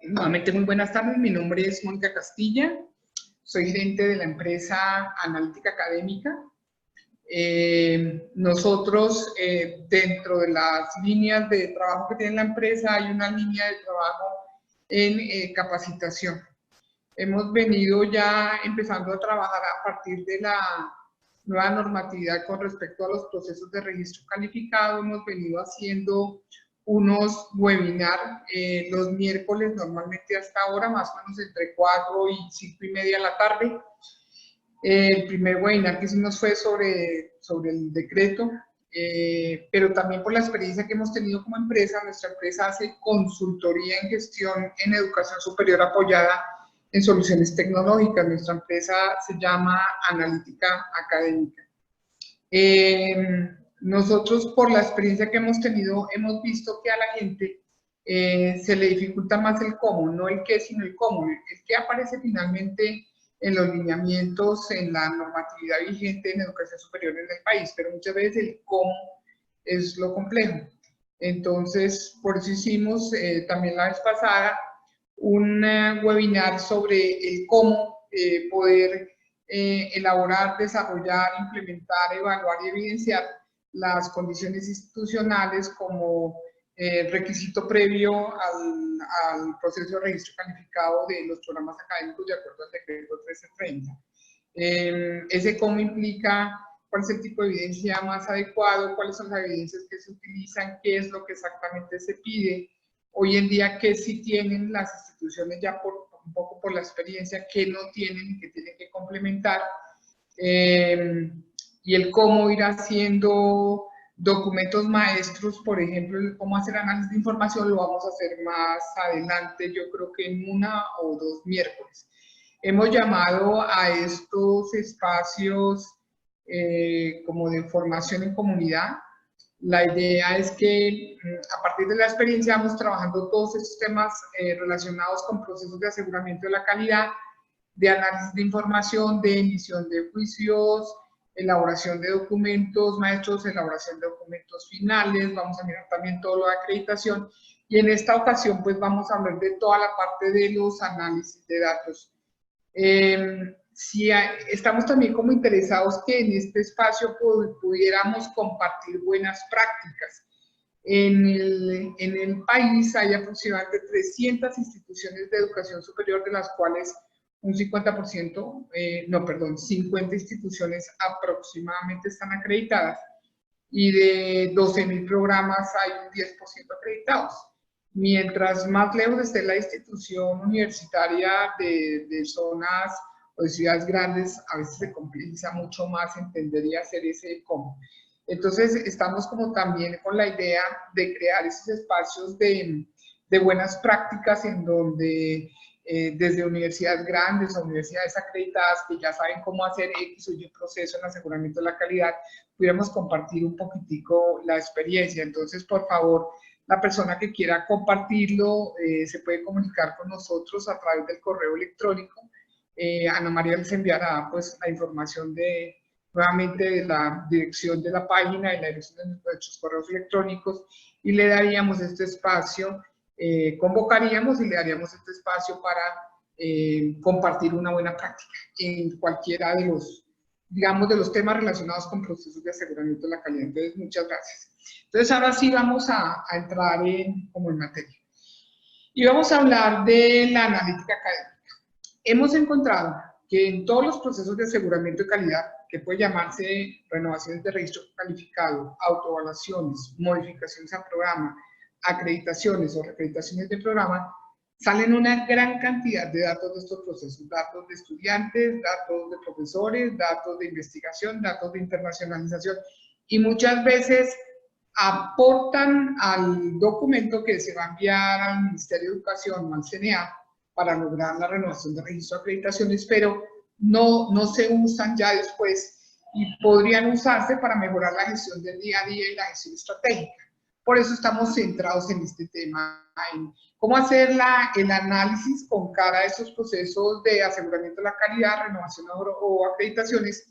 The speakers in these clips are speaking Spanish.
Nuevamente, muy buenas tardes. Mi nombre es Mónica Castilla. Soy gerente de la empresa Analítica Académica. Nosotros, dentro de las líneas de trabajo que tiene la empresa, hay una línea de trabajo en capacitación. Hemos venido ya empezando a trabajar a partir de la nueva normatividad con respecto a los procesos de registro calificado. Hemos venido haciendo unos webinars los miércoles, normalmente hasta ahora, más o menos entre 4 y 5 y media de la tarde. El primer webinar que hicimos fue sobre el decreto, pero también por la experiencia que hemos tenido como empresa. Nuestra empresa hace consultoría en gestión en educación superior apoyada en soluciones tecnológicas. Nuestra empresa se llama Analítica Académica. Nosotros, por la experiencia que hemos tenido, hemos visto que a la gente se le dificulta más el cómo, no el qué, sino el cómo. El qué aparece finalmente en los lineamientos, en la normatividad vigente en educación superior en el país, pero muchas veces el cómo es lo complejo. Entonces, por eso hicimos también la vez pasada un webinar sobre el cómo poder elaborar, desarrollar, implementar, evaluar y evidenciar las condiciones institucionales como requisito previo al proceso de registro calificado de los programas académicos de acuerdo al decreto 1330. Ese cómo implica cuál es el tipo de evidencia más adecuado, cuáles son las evidencias que se utilizan, qué es lo que exactamente se pide. Hoy en día, qué sí tienen las instituciones ya un poco por la experiencia, qué no tienen y qué tienen que complementar. Y el cómo ir haciendo documentos maestros, por ejemplo, el cómo hacer análisis de información, lo vamos a hacer más adelante, yo creo que en 1 o 2 miércoles. Hemos llamado a estos espacios como de formación en comunidad. La idea es que a partir de la experiencia vamos trabajando todos estos temas relacionados con procesos de aseguramiento de la calidad, de análisis de información, de emisión de juicios, elaboración de documentos maestros, elaboración de documentos finales. Vamos a mirar también todo lo de acreditación, y en esta ocasión pues vamos a hablar de toda la parte de los análisis de datos. Estamos también como interesados que en este espacio pudiéramos compartir buenas prácticas. En el país hay aproximadamente 300 instituciones de educación superior, de las cuales un 50%, 50 instituciones aproximadamente están acreditadas, y de 12.000 programas hay un 10% acreditados. Mientras más lejos esté la institución universitaria de zonas o de ciudades grandes, a veces se complejiza mucho más entender y hacer ese cómo. Entonces, estamos como también con la idea de crear esos espacios de buenas prácticas en donde desde universidades grandes o universidades acreditadas que ya saben cómo hacer X o Y proceso en aseguramiento de la calidad, pudiéramos compartir un poquitico la experiencia. Entonces, por favor, la persona que quiera compartirlo se puede comunicar con nosotros a través del correo electrónico. Ana María les enviará pues la información nuevamente de la dirección de la página y la dirección de nuestros correos electrónicos, y le daríamos este espacio, convocaríamos y le daríamos este espacio para compartir una buena práctica en cualquiera de los, digamos, de los temas relacionados con procesos de aseguramiento de la calidad. Entonces, muchas gracias. Entonces, ahora sí vamos a entrar como en materia. Y vamos a hablar de la analítica académica. Hemos encontrado que en todos los procesos de aseguramiento de calidad, que puede llamarse renovaciones de registro calificado, autoevaluaciones, modificaciones a programa, acreditaciones o reacreditaciones de programa, salen una gran cantidad de datos de estos procesos: datos de estudiantes, datos de profesores, datos de investigación, datos de internacionalización, y muchas veces aportan al documento que se va a enviar al Ministerio de Educación o al CNA para lograr la renovación de registro de acreditaciones, pero no se usan ya después, y podrían usarse para mejorar la gestión del día a día y la gestión estratégica. Por eso estamos centrados en este tema, en cómo hacer el análisis con cara a estos procesos de aseguramiento de la calidad, renovación o acreditaciones,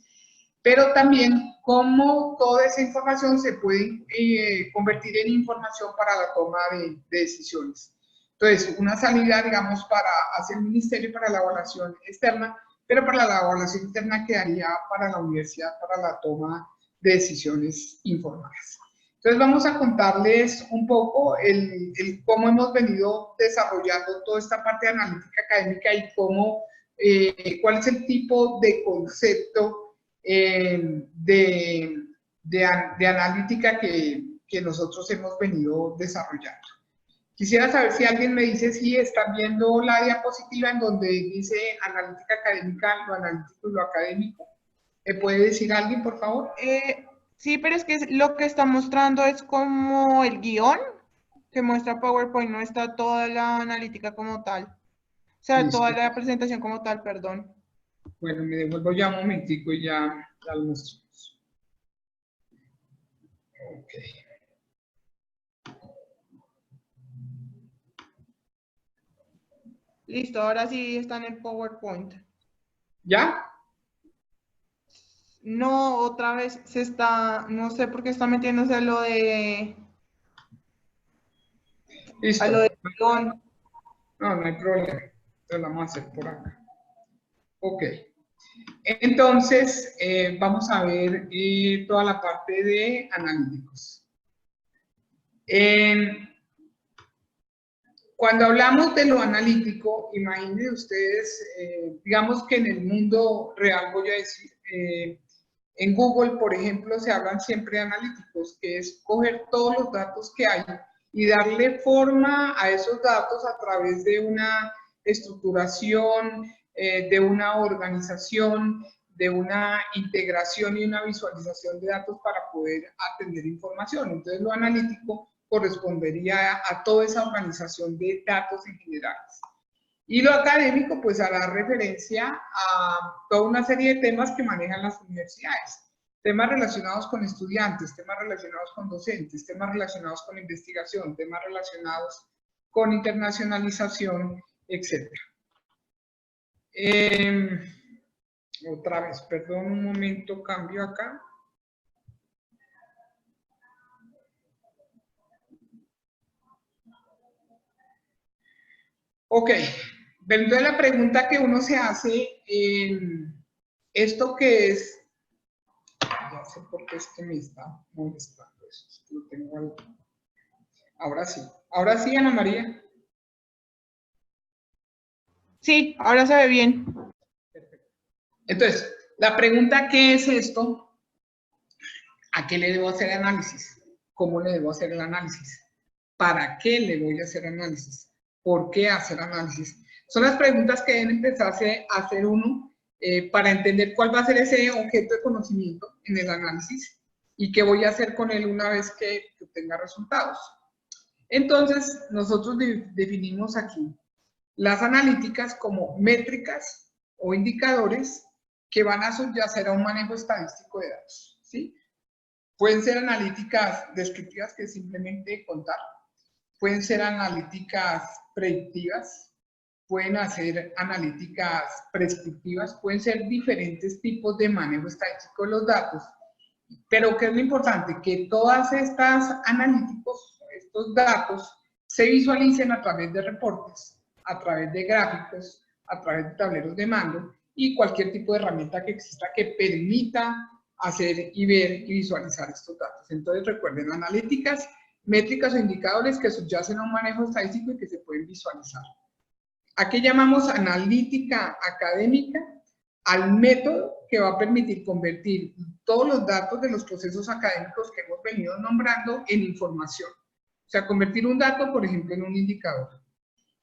pero también cómo toda esa información se puede convertir en información para la toma de decisiones. Entonces, una salida, digamos, hacia el ministerio para la evaluación externa, pero para la evaluación interna quedaría para la universidad, para la toma de decisiones informadas. Entonces vamos a contarles un poco cómo hemos venido desarrollando toda esta parte de analítica académica y cuál es el tipo de concepto de analítica que nosotros hemos venido desarrollando. Quisiera saber si alguien me dice si están viendo la diapositiva en donde dice analítica académica, lo analítico y lo académico. ¿Me puede decir alguien, por favor? Sí, pero es que lo que está mostrando es como el guión que muestra PowerPoint, no está toda la analítica como tal. O sea, Listo. toda la presentación como tal, perdón. Bueno, me devuelvo ya un momentico y ya lo mostramos. Ok. Listo, ahora sí está en el PowerPoint. ¿Ya? No, otra vez no sé por qué está metiéndose a lo de... Listo. A lo de guión. No, no hay problema. Entonces lo vamos a hacer por acá. Ok. Entonces, vamos a ver toda la parte de analíticos. Cuando hablamos de lo analítico, imaginen ustedes, digamos que en el mundo real, voy a decir, en Google, por ejemplo, se hablan siempre de analíticos, que es coger todos los datos que hay y darle forma a esos datos a través de una estructuración, de una organización, de una integración y una visualización de datos para poder atender información. Entonces, lo analítico correspondería a toda esa organización de datos en general. Y lo académico, pues hará referencia a toda una serie de temas que manejan las universidades. Temas relacionados con estudiantes, temas relacionados con docentes, temas relacionados con investigación, temas relacionados con internacionalización, etc. Otra vez, perdón un momento, cambio acá. Ok, entonces la pregunta que uno se hace, ¿esto qué es? Ya sé por qué es que me está molestando eso. Lo tengo ahí. Ahora sí, Ana María. Sí, ahora se ve bien. Perfecto. Entonces, la pregunta, ¿qué es esto? ¿A qué le debo hacer análisis? ¿Cómo le debo hacer el análisis? ¿Para qué le voy a hacer análisis? ¿Por qué hacer análisis? Son las preguntas que deben empezarse a hacer uno para entender cuál va a ser ese objeto de conocimiento en el análisis y qué voy a hacer con él una vez que obtenga resultados. Entonces, nosotros definimos aquí las analíticas como métricas o indicadores que van a subyacer a un manejo estadístico de datos, ¿sí? Pueden ser analíticas descriptivas, que es simplemente contar. Pueden ser analíticas predictivas. Pueden hacer analíticas prescriptivas. Pueden ser diferentes tipos de manejo estadístico de los datos. Pero ¿qué es lo importante? Que todas estas analíticos, estos datos, se visualicen a través de reportes, a través de gráficos, a través de tableros de mando y cualquier tipo de herramienta que exista que permita hacer y ver y visualizar estos datos. Entonces recuerden, analíticas, métricas o indicadores que subyacen a un manejo estadístico y que se pueden visualizar. ¿A qué llamamos analítica académica? Al método que va a permitir convertir todos los datos de los procesos académicos que hemos venido nombrando en información. O sea, convertir un dato, por ejemplo, en un indicador.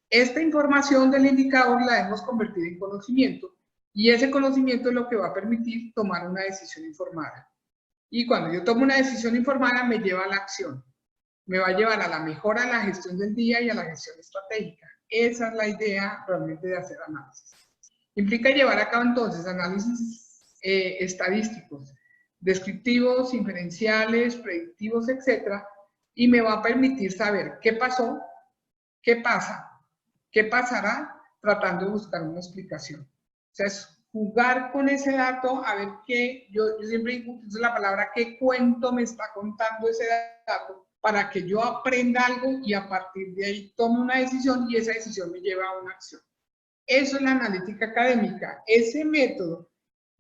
Esta información del indicador la hemos convertido en conocimiento y ese conocimiento es lo que va a permitir tomar una decisión informada. Y cuando yo tomo una decisión informada me lleva a la acción. Me va a llevar a la mejora de la gestión del día y a la gestión estratégica. Esa es la idea realmente de hacer análisis. Implica llevar a cabo entonces análisis estadísticos, descriptivos, inferenciales, predictivos, etc. Y me va a permitir saber qué pasó, qué pasa, qué pasará, tratando de buscar una explicación. O sea, es jugar con ese dato, a ver qué, yo siempre utilizo la palabra, qué cuento me está contando ese dato, para que yo aprenda algo y a partir de ahí tome una decisión y esa decisión me lleva a una acción. Eso es la analítica académica. Ese método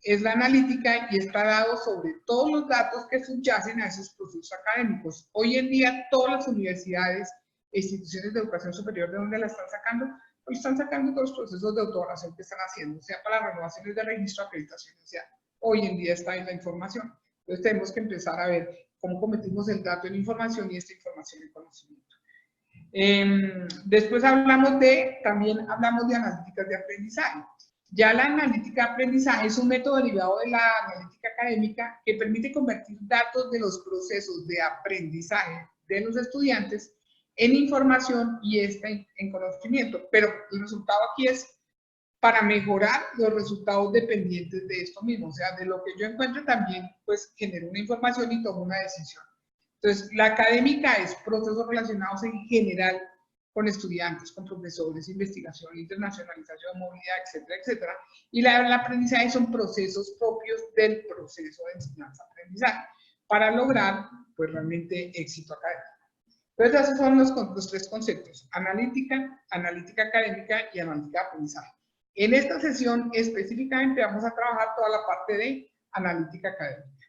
es la analítica y está dado sobre todos los datos que subyacen a esos procesos académicos. Hoy en día todas las universidades e instituciones de educación superior, ¿de dónde la están sacando? Pues están sacando todos los procesos de autoevaluación que están haciendo, sea para renovaciones de registro, acreditación, o sea, hoy en día está en la información. Entonces tenemos que empezar a ver cómo convertimos el dato en información y esta información en conocimiento. Después también hablamos de analíticas de aprendizaje. Ya la analítica de aprendizaje es un método derivado de la analítica académica que permite convertir datos de los procesos de aprendizaje de los estudiantes en información y en conocimiento. Pero el resultado aquí es para mejorar los resultados dependientes de esto mismo. O sea, de lo que yo encuentre también, pues, genero una información y tomo una decisión. Entonces, la académica es procesos relacionados en general con estudiantes, con profesores, investigación, internacionalización, movilidad, etcétera, etcétera. Y el aprendizaje son procesos propios del proceso de enseñanza-aprendizaje para lograr, pues, realmente éxito académico. Entonces, esos son los tres conceptos: analítica, analítica académica y analítica de aprendizaje. En esta sesión específicamente vamos a trabajar toda la parte de analítica académica.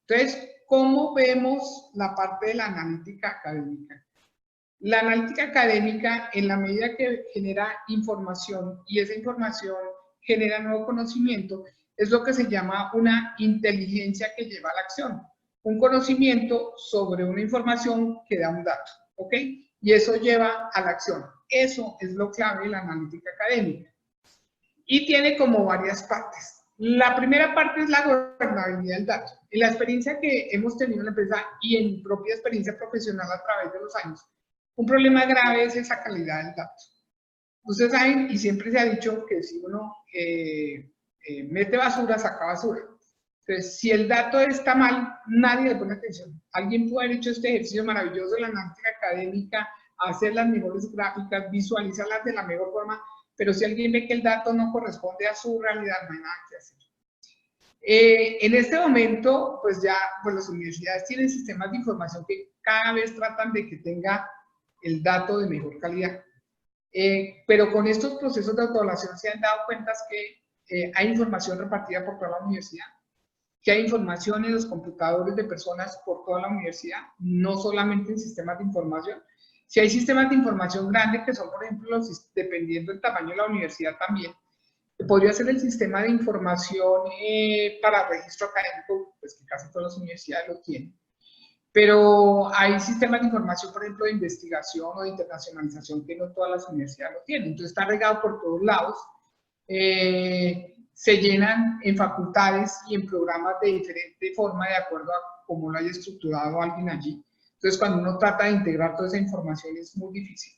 Entonces, ¿cómo vemos la parte de la analítica académica? La analítica académica, en la medida que genera información y esa información genera nuevo conocimiento, es lo que se llama una inteligencia que lleva a la acción. Un conocimiento sobre una información que da un dato, ¿ok? Y eso lleva a la acción. Eso es lo clave de la analítica académica. Y tiene como varias partes. La primera parte es la gobernabilidad del dato. En la experiencia que hemos tenido en la empresa y en mi propia experiencia profesional a través de los años, un problema grave es esa calidad del dato. Ustedes saben, y siempre se ha dicho que si uno mete basura, saca basura. Entonces, si el dato está mal, nadie le pone atención. Alguien puede haber hecho este ejercicio maravilloso de la analítica académica, hacer las mejores gráficas, visualizarlas de la mejor forma, pero si alguien ve que el dato no corresponde a su realidad, no hay nada que hacer. En este momento, pues ya las universidades tienen sistemas de información que cada vez tratan de que tenga el dato de mejor calidad. Pero con estos procesos de autoevaluación se han dado cuenta que hay información repartida por toda la universidad, que hay información en los computadores de personas por toda la universidad, no solamente en sistemas de información. Si hay sistemas de información grandes que son, por ejemplo, dependiendo del tamaño de la universidad también, podría ser el sistema de información para registro académico, pues que casi todas las universidades lo tienen. Pero hay sistemas de información, por ejemplo, de investigación o de internacionalización que no todas las universidades lo tienen. Entonces está regado por todos lados. Se llenan en facultades y en programas de diferente forma de acuerdo a cómo lo haya estructurado alguien allí. Entonces, cuando uno trata de integrar toda esa información es muy difícil.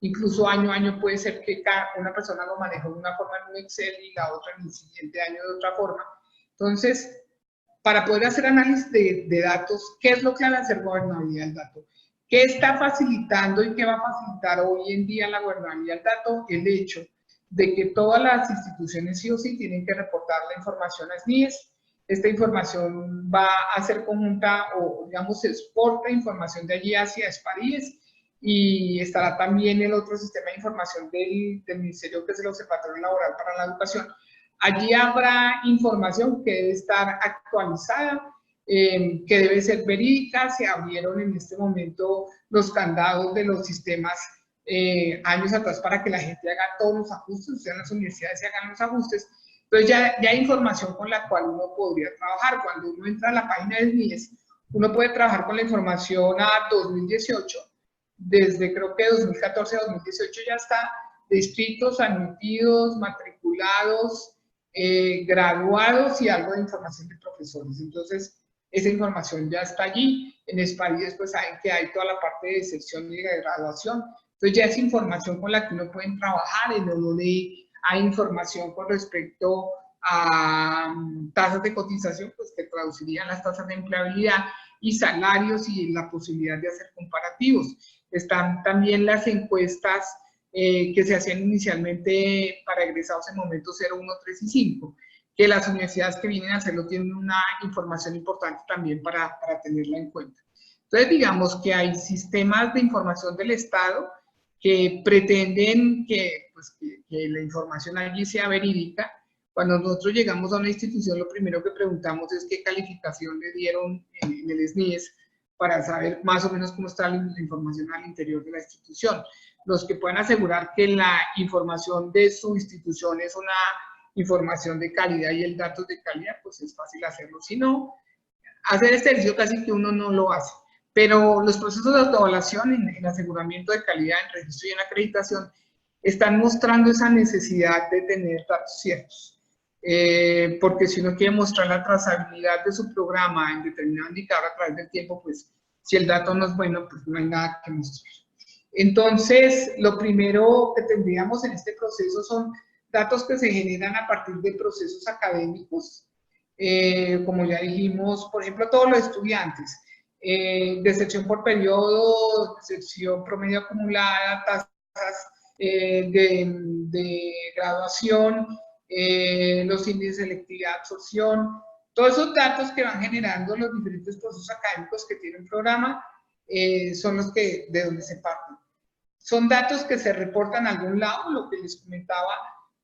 Incluso año a año puede ser que una persona lo maneje de una forma en un Excel y la otra en el siguiente año de otra forma. Entonces, para poder hacer análisis de datos, ¿qué es lo que va a hacer gobernabilidad del dato? ¿Qué está facilitando y qué va a facilitar hoy en día la gobernabilidad del dato? El hecho de que todas las instituciones sí o sí tienen que reportar la información a SNIES. Esta información va a ser conjunta o, digamos, se exporta información de allí hacia SPARIES y estará también el otro sistema de información del Ministerio, que es el Observatorio Laboral para la Educación. Allí habrá información que debe estar actualizada, que debe ser verídica. Se abrieron en este momento los candados de los sistemas años atrás para que la gente haga todos los ajustes, o sea, las universidades se hagan los ajustes. Entonces ya hay información con la cual uno podría trabajar. Cuando uno entra a la página de SNIES, uno puede trabajar con la información a 2018, desde creo que 2014 a 2018 ya está, de inscritos, admitidos, matriculados, graduados y algo de información de profesores. Entonces, esa información ya está allí. En SPARIES pues saben que hay toda la parte de sección y de graduación. Entonces ya es información con la que uno puede trabajar. En OLODE hay información con respecto a tasas de cotización, pues que traducirían las tasas de empleabilidad y salarios y la posibilidad de hacer comparativos. Están también las encuestas que se hacían inicialmente para egresados en momentos 0, 1, 3 y 5, que las universidades que vienen a hacerlo tienen una información importante también para tenerla en cuenta. Entonces, digamos que hay sistemas de información del Estado que pretenden que, pues, que la información allí sea verídica. Cuando nosotros llegamos a una institución, lo primero que preguntamos es qué calificación le dieron en el SNIES para saber más o menos cómo está la información al interior de la institución. Los que puedan asegurar que la información de su institución es una información de calidad y el dato de calidad, pues es fácil hacerlo. Si no, hacer este ejercicio casi que uno no lo hace. Pero los procesos de autoevaluación en aseguramiento de calidad, en registro y en acreditación, están mostrando esa necesidad de tener datos ciertos. Porque si uno quiere mostrar la trazabilidad de su programa en determinado indicador a través del tiempo, pues si el dato no es bueno, pues no hay nada que mostrar. Entonces, lo primero que tendríamos en este proceso son datos que se generan a partir de procesos académicos, como ya dijimos, por ejemplo, todos los estudiantes, deserción por periodo, deserción promedio acumulada, tasas de graduación, los índices de selectividad, absorción, todos esos datos que van generando los diferentes procesos académicos que tiene un programa, son los que, de donde se parten. Son datos que se reportan a algún lado, lo que les comentaba,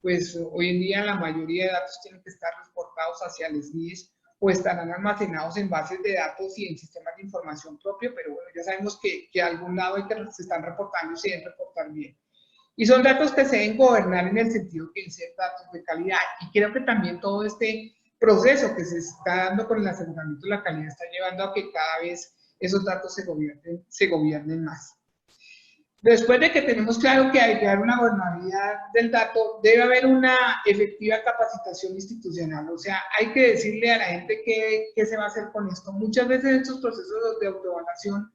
pues hoy en día la mayoría de datos tienen que estar reportados hacia el SNIES o estarán almacenados en bases de datos y en sistemas de información propio, pero bueno, ya sabemos que a algún lado hay que se están reportando y se deben reportar bien. Y son datos que se deben gobernar en el sentido que deben ser datos de calidad. Y creo que también todo este proceso que se está dando con el aseguramiento de la calidad está llevando a que cada vez esos datos se gobiernen más. Después de que tenemos claro que hay que dar una gobernabilidad del dato, debe haber una efectiva capacitación institucional. O sea, hay que decirle a la gente qué se va a hacer con esto. Muchas veces en estos procesos de autoevaluación,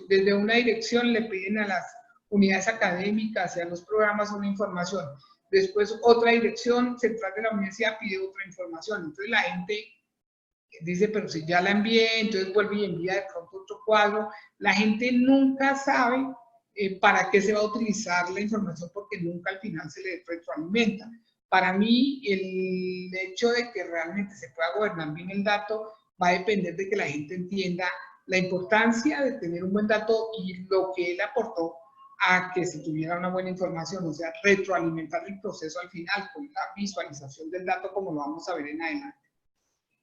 desde una dirección le piden a las unidades académicas y a los programas una información. Después otra dirección central de la universidad pide otra información. Entonces la gente dice, pero si ya la envié, entonces vuelve y envía de pronto otro cuadro. La gente nunca sabe para qué se va a utilizar la información porque nunca al final se le retroalimenta. Para mí, el hecho de que realmente se pueda gobernar bien el dato va a depender de que la gente entienda la importancia de tener un buen dato y lo que él aportó a que se tuviera una buena información, o sea, retroalimentar el proceso al final con la visualización del dato como lo vamos a ver en adelante.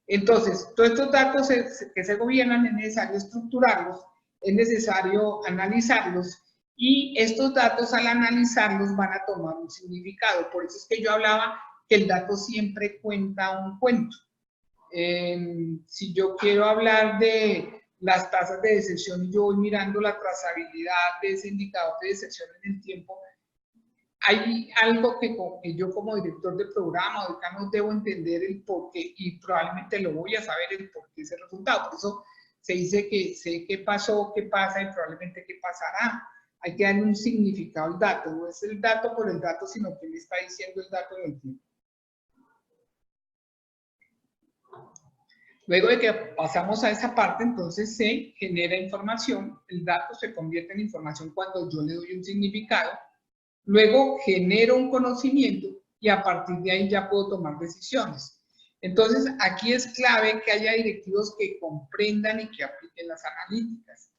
Entonces, todos estos datos que se gobiernan es necesario estructurarlos, es necesario analizarlos y estos datos al analizarlos van a tomar un significado. Por eso es que yo hablaba que el dato siempre cuenta un cuento. Si yo quiero hablar de las tasas de deserción y yo voy mirando la trazabilidad de ese indicador de deserción en el tiempo, hay algo que yo como director de programa o decano debo entender el porqué y probablemente lo voy a saber el porqué ese resultado. Por eso se dice que sé qué pasó, qué pasa y probablemente qué pasará. Hay que darle un significado al dato. No es el dato por el dato, sino que me está diciendo el dato en el tiempo. Luego de que pasamos a esa parte, entonces se genera información. El dato se convierte en información cuando yo le doy un significado. Luego genero un conocimiento y a partir de ahí ya puedo tomar decisiones. Entonces, aquí es clave que haya directivos que comprendan y que apliquen las analíticas,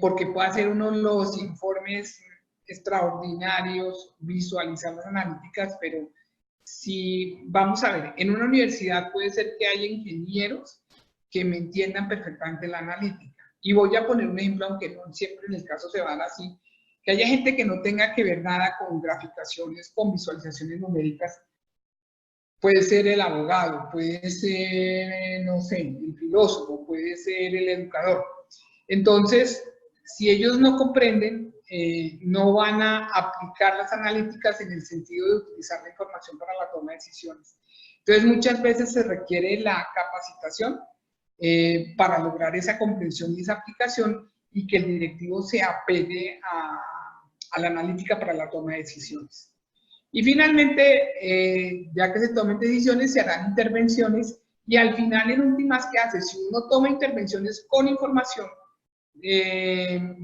porque puede hacer uno de los informes extraordinarios, visualizar las analíticas, pero si, vamos a ver, en una universidad puede ser que haya ingenieros que me entiendan perfectamente la analítica. Y voy a poner un ejemplo, aunque no siempre en el caso se va a dar así, que haya gente que no tenga que ver nada con graficaciones, con visualizaciones numéricas. Puede ser el abogado, puede ser, no sé, el filósofo, puede ser el educador. Entonces, si ellos no comprenden, no van a aplicar las analíticas en el sentido de utilizar la información para la toma de decisiones. Entonces, muchas veces se requiere la capacitación para lograr esa comprensión y esa aplicación y que el directivo se apegue a la analítica para la toma de decisiones. Y finalmente, ya que se tomen decisiones, se harán intervenciones y al final, en últimas, ¿qué hace? Si uno toma intervenciones con información,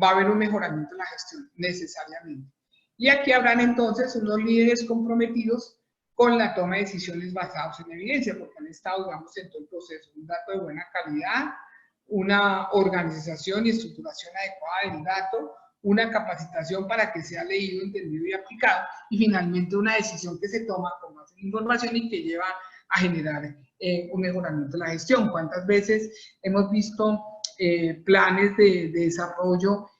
va a haber un mejoramiento en la gestión, necesariamente. Y aquí habrán entonces unos líderes comprometidos con la toma de decisiones basados en evidencia, porque han estado, digamos, en todo el proceso, un dato de buena calidad, una organización y estructuración adecuada del dato, una capacitación para que sea leído, entendido y aplicado, y finalmente una decisión que se toma con base en información y que lleva a generar un mejoramiento de la gestión. ¿Cuántas veces hemos visto planes de desarrollo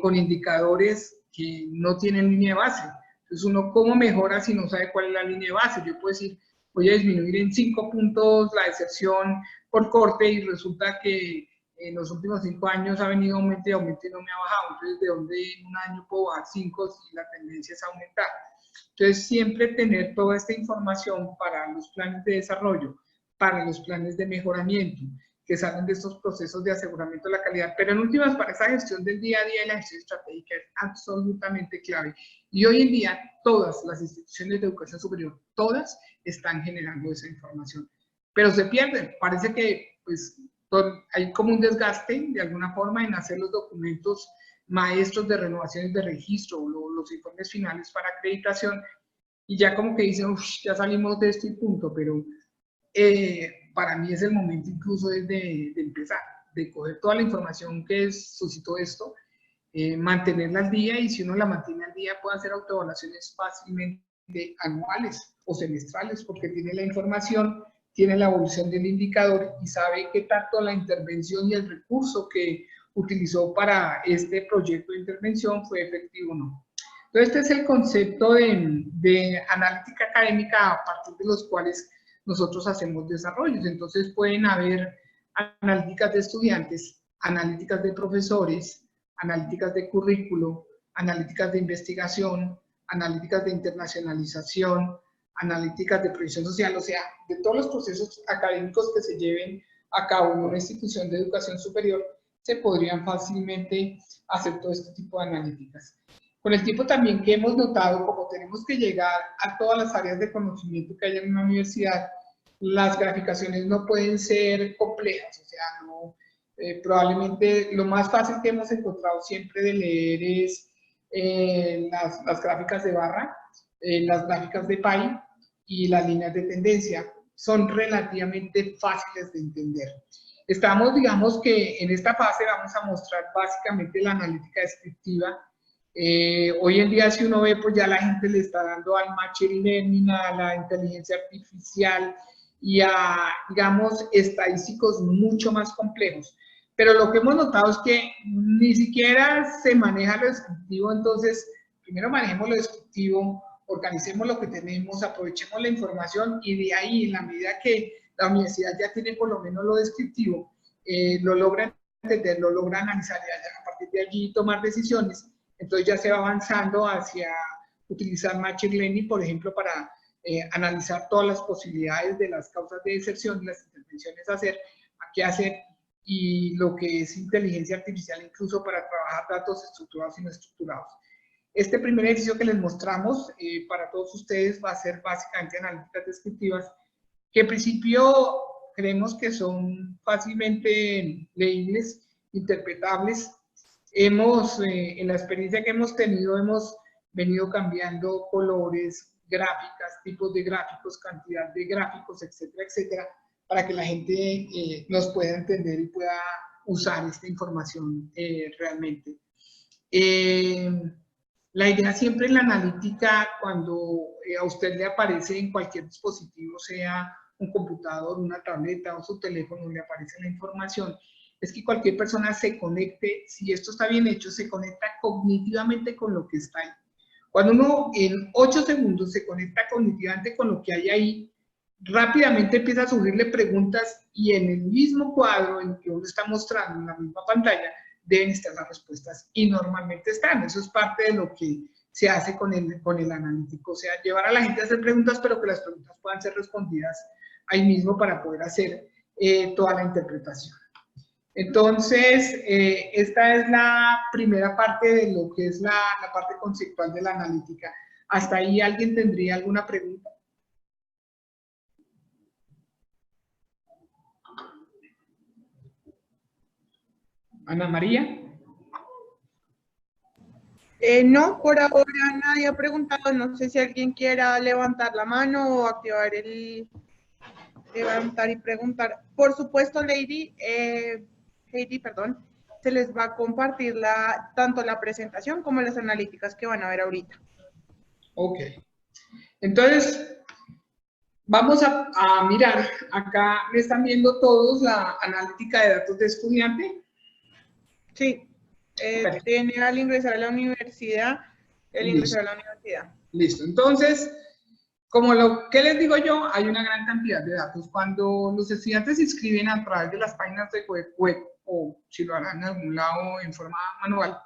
con indicadores que no tienen línea de base? Entonces uno, ¿cómo mejora si no sabe cuál es la línea de base? Yo puedo decir, voy a disminuir en 5 puntos la deserción por corte y resulta que en los últimos 5 años ha venido aumento y aumento y no me ha bajado. Entonces, ¿de dónde en un año puedo bajar 5 si la tendencia es aumentar? Entonces, siempre tener toda esta información para los planes de desarrollo, para los planes de mejoramiento, que salen de estos procesos de aseguramiento de la calidad. Pero en últimas, para esa gestión del día a día y la gestión estratégica es absolutamente clave. Y hoy en día, todas las instituciones de educación superior, todas están generando esa información. Pero se pierden. Parece que, pues, hay como un desgaste, de alguna forma, en hacer los documentos maestros de renovaciones de registro, los informes finales para acreditación, y ya como que dicen, ya salimos de este punto, pero para mí es el momento incluso de empezar, de coger toda la información que suscitó esto, mantenerla al día, y si uno la mantiene al día puede hacer autoevaluaciones fácilmente anuales o semestrales, porque tiene la información, tiene la evolución del indicador y sabe qué tanto la intervención y el recurso que utilizó para este proyecto de intervención fue efectivo o no. Entonces, este es el concepto de analítica académica a partir de los cuales nosotros hacemos desarrollos. Entonces, pueden haber analíticas de estudiantes, analíticas de profesores, analíticas de currículo, analíticas de investigación, analíticas de internacionalización, analíticas de previsión social, o sea, de todos los procesos académicos que se lleven a cabo en una institución de educación superior, se podrían fácilmente hacer todo este tipo de analíticas. Con el tiempo también que hemos notado, como tenemos que llegar a todas las áreas de conocimiento que hay en una universidad, las graficaciones no pueden ser complejas, o sea, no, probablemente lo más fácil que hemos encontrado siempre de leer es las gráficas de barra, las gráficas de pie y las líneas de tendencia. Son relativamente fáciles de entender. Estamos, digamos que en esta fase vamos a mostrar básicamente la analítica descriptiva. Hoy en día, si uno ve, pues ya la gente le está dando al machine learning, a la inteligencia artificial y a, digamos, estadísticos mucho más complejos. Pero lo que hemos notado es que ni siquiera se maneja lo descriptivo, entonces primero manejemos lo descriptivo, organicemos lo que tenemos, aprovechemos la información y de ahí, en la medida que la universidad ya tiene por lo menos lo descriptivo, lo logra entender, lo logra analizar y a partir de allí tomar decisiones, entonces ya se va avanzando hacia utilizar Machine Learning, por ejemplo, para analizar todas las posibilidades de las causas de deserción y las intervenciones a hacer, a qué hacer, y lo que es inteligencia artificial incluso para trabajar datos estructurados y no estructurados. Este primer ejercicio que les mostramos para todos ustedes va a ser básicamente analíticas descriptivas, que en principio creemos que son fácilmente leíbles, interpretables. En la experiencia que hemos tenido, hemos venido cambiando colores, gráficas, tipos de gráficos, cantidad de gráficos, etcétera, etcétera, para que la gente nos pueda entender y pueda usar esta información realmente. La idea siempre en la analítica, cuando a usted le aparece en cualquier dispositivo, sea un computador, una tableta o su teléfono, le aparece la información, es que cualquier persona se conecte, si esto está bien hecho, se conecta cognitivamente con lo que está ahí. Cuando uno en 8 segundos se conecta cognitivamente con lo que hay ahí, rápidamente empieza a surgirle preguntas y en el mismo cuadro en que uno está mostrando, en la misma pantalla, deben estar las respuestas y normalmente están. Eso es parte de lo que se hace con el analítico, o sea, llevar a la gente a hacer preguntas, pero que las preguntas puedan ser respondidas ahí mismo para poder hacer toda la interpretación. Entonces, esta es la primera parte de lo que es la parte conceptual de la analítica. ¿Hasta ahí alguien tendría alguna pregunta? Ana María. No, por ahora nadie ha preguntado. No sé si alguien quiera levantar la mano o activar el levantar y preguntar. Por supuesto, Lady, Heidi, perdón, se les va a compartir tanto la presentación como las analíticas que van a ver ahorita. Ok. Entonces, vamos a mirar, acá me están viendo todos la analítica de datos de estudiante. Sí, tiene al ingresar a la universidad, Listo, entonces, como lo que les digo yo, hay una gran cantidad de datos. Cuando los estudiantes se inscriben a través de las páginas de web o si lo harán en algún lado en forma manual,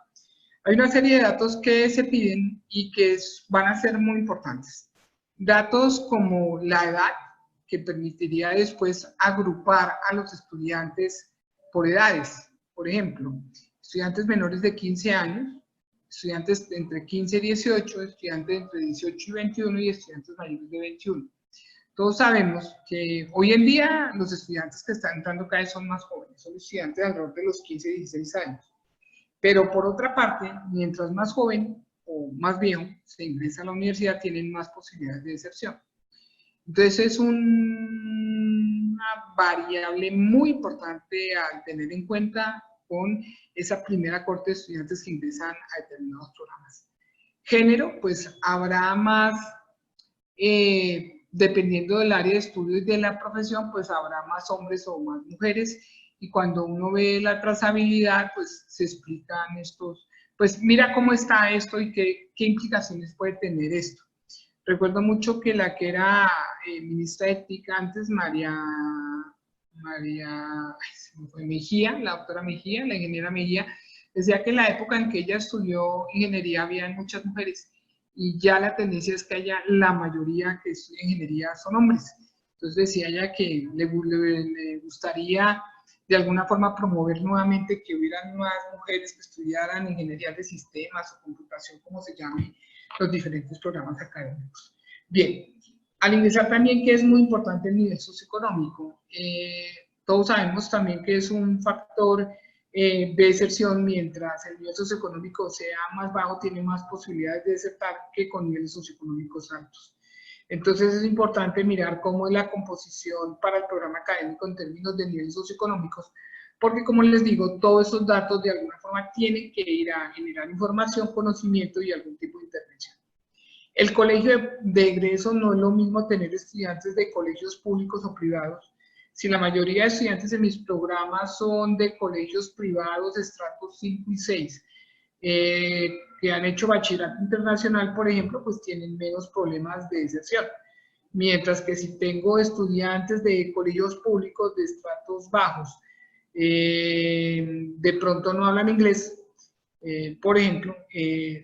hay una serie de datos que se piden y que van a ser muy importantes. Datos como la edad, que permitiría después agrupar a los estudiantes por edades. Por ejemplo, estudiantes menores de 15 años, estudiantes entre 15 y 18, estudiantes entre 18 y 21 y estudiantes mayores de 21. Todos sabemos que hoy en día los estudiantes que están entrando cada vez son más jóvenes, son estudiantes alrededor de los 15 y 16 años. Pero por otra parte, mientras más joven o más viejo se ingresa a la universidad, tienen más posibilidades de deserción. Entonces es una variable muy importante a tener en cuenta con esa primera corte de estudiantes que ingresan a determinados programas. Género, pues habrá más, dependiendo del área de estudio y de la profesión, pues habrá más hombres o más mujeres. Y cuando uno ve la trazabilidad, pues se explican estos, pues mira cómo está esto y qué implicaciones puede tener esto. Recuerdo mucho que la que era ministra de Ética antes, María Mejía, la doctora Mejía, la ingeniera Mejía, decía que en la época en que ella estudió ingeniería había muchas mujeres y ya la tendencia es que haya la mayoría que estudia ingeniería son hombres. Entonces decía ella que le gustaría de alguna forma promover nuevamente que hubieran más mujeres que estudiaran ingeniería de sistemas o computación, como se llame, los diferentes programas académicos. Bien, al ingresar también que es muy importante el nivel socioeconómico. Todos sabemos también que es un factor de deserción, mientras el nivel socioeconómico sea más bajo, tiene más posibilidades de desertar que con niveles socioeconómicos altos. Entonces es importante mirar cómo es la composición para el programa académico en términos de niveles socioeconómicos, porque como les digo, todos esos datos de alguna forma tienen que ir a generar información, conocimiento y algún tipo de intervención. El colegio de egreso no es lo mismo tener estudiantes de colegios públicos o privados. Si la mayoría de estudiantes de mis programas son de colegios privados de estratos 5 y 6, que han hecho bachillerato internacional, por ejemplo, pues tienen menos problemas de deserción. Mientras que si tengo estudiantes de colegios públicos de estratos bajos, de pronto no hablan inglés, por ejemplo,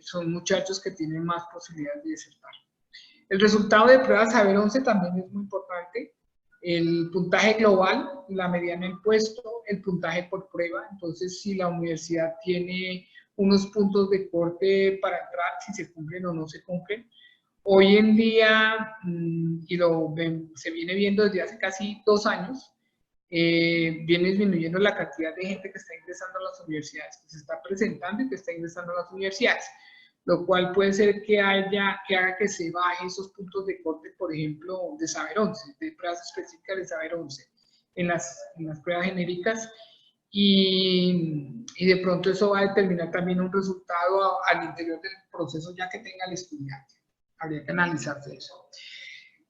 son muchachos que tienen más posibilidades de desertar. El resultado de pruebas Saber 11 también es muy importante. El puntaje global, la mediana del puesto, el puntaje por prueba. Entonces, si la universidad tiene unos puntos de corte para entrar, si se cumplen o no se cumplen. Hoy en día, y se viene viendo desde hace casi 2 años, viene disminuyendo la cantidad de gente que está ingresando a las universidades, que se está presentando y que está ingresando a las universidades, lo cual puede ser que haga que se baje esos puntos de corte, por ejemplo, de Saber 11, de pruebas específicas de Saber 11, en las pruebas genéricas, y de pronto eso va a determinar también un resultado al interior del proceso ya que tenga el estudiante. Habría que analizarse eso.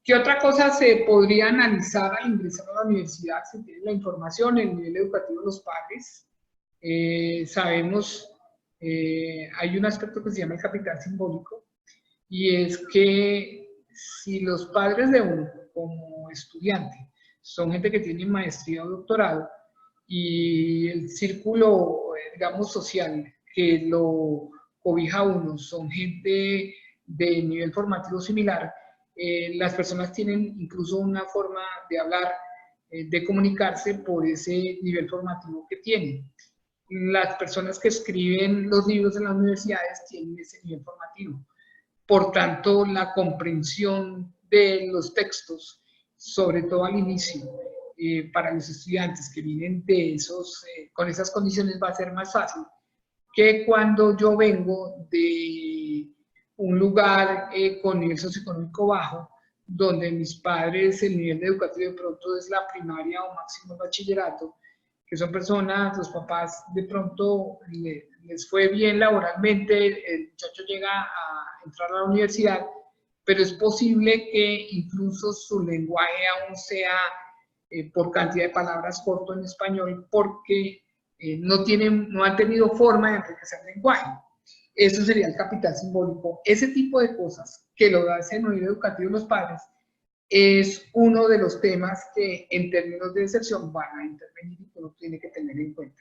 ¿Qué otra cosa se podría analizar al ingresar a la universidad? Se tiene la información, el nivel educativo de los padres. Sabemos, hay un aspecto que se llama el capital simbólico, y es que si los padres de uno, como estudiante, son gente que tiene maestría o doctorado, y el círculo, digamos, social que lo cobija uno son gente de nivel formativo similar, las personas tienen incluso una forma de hablar, de comunicarse por ese nivel formativo que tienen. Las personas que escriben los libros en las universidades tienen ese nivel formativo. Por tanto, la comprensión de los textos, sobre todo al inicio, para los estudiantes que vienen de con esas condiciones va a ser más fácil que cuando yo vengo de un lugar con nivel socioeconómico bajo, donde mis padres, el nivel educativo de pronto es la primaria o máximo el bachillerato, que son personas, los papás de pronto les fue bien laboralmente, el muchacho llega a entrar a la universidad, pero es posible que incluso su lenguaje aún sea por cantidad de palabras corto en español, porque no han tenido forma de enriquecer el lenguaje. Eso sería el capital simbólico. Ese tipo de cosas que lo da ese nivel educativo de los padres es uno de los temas que en términos de deserción van a intervenir y que uno tiene que tener en cuenta.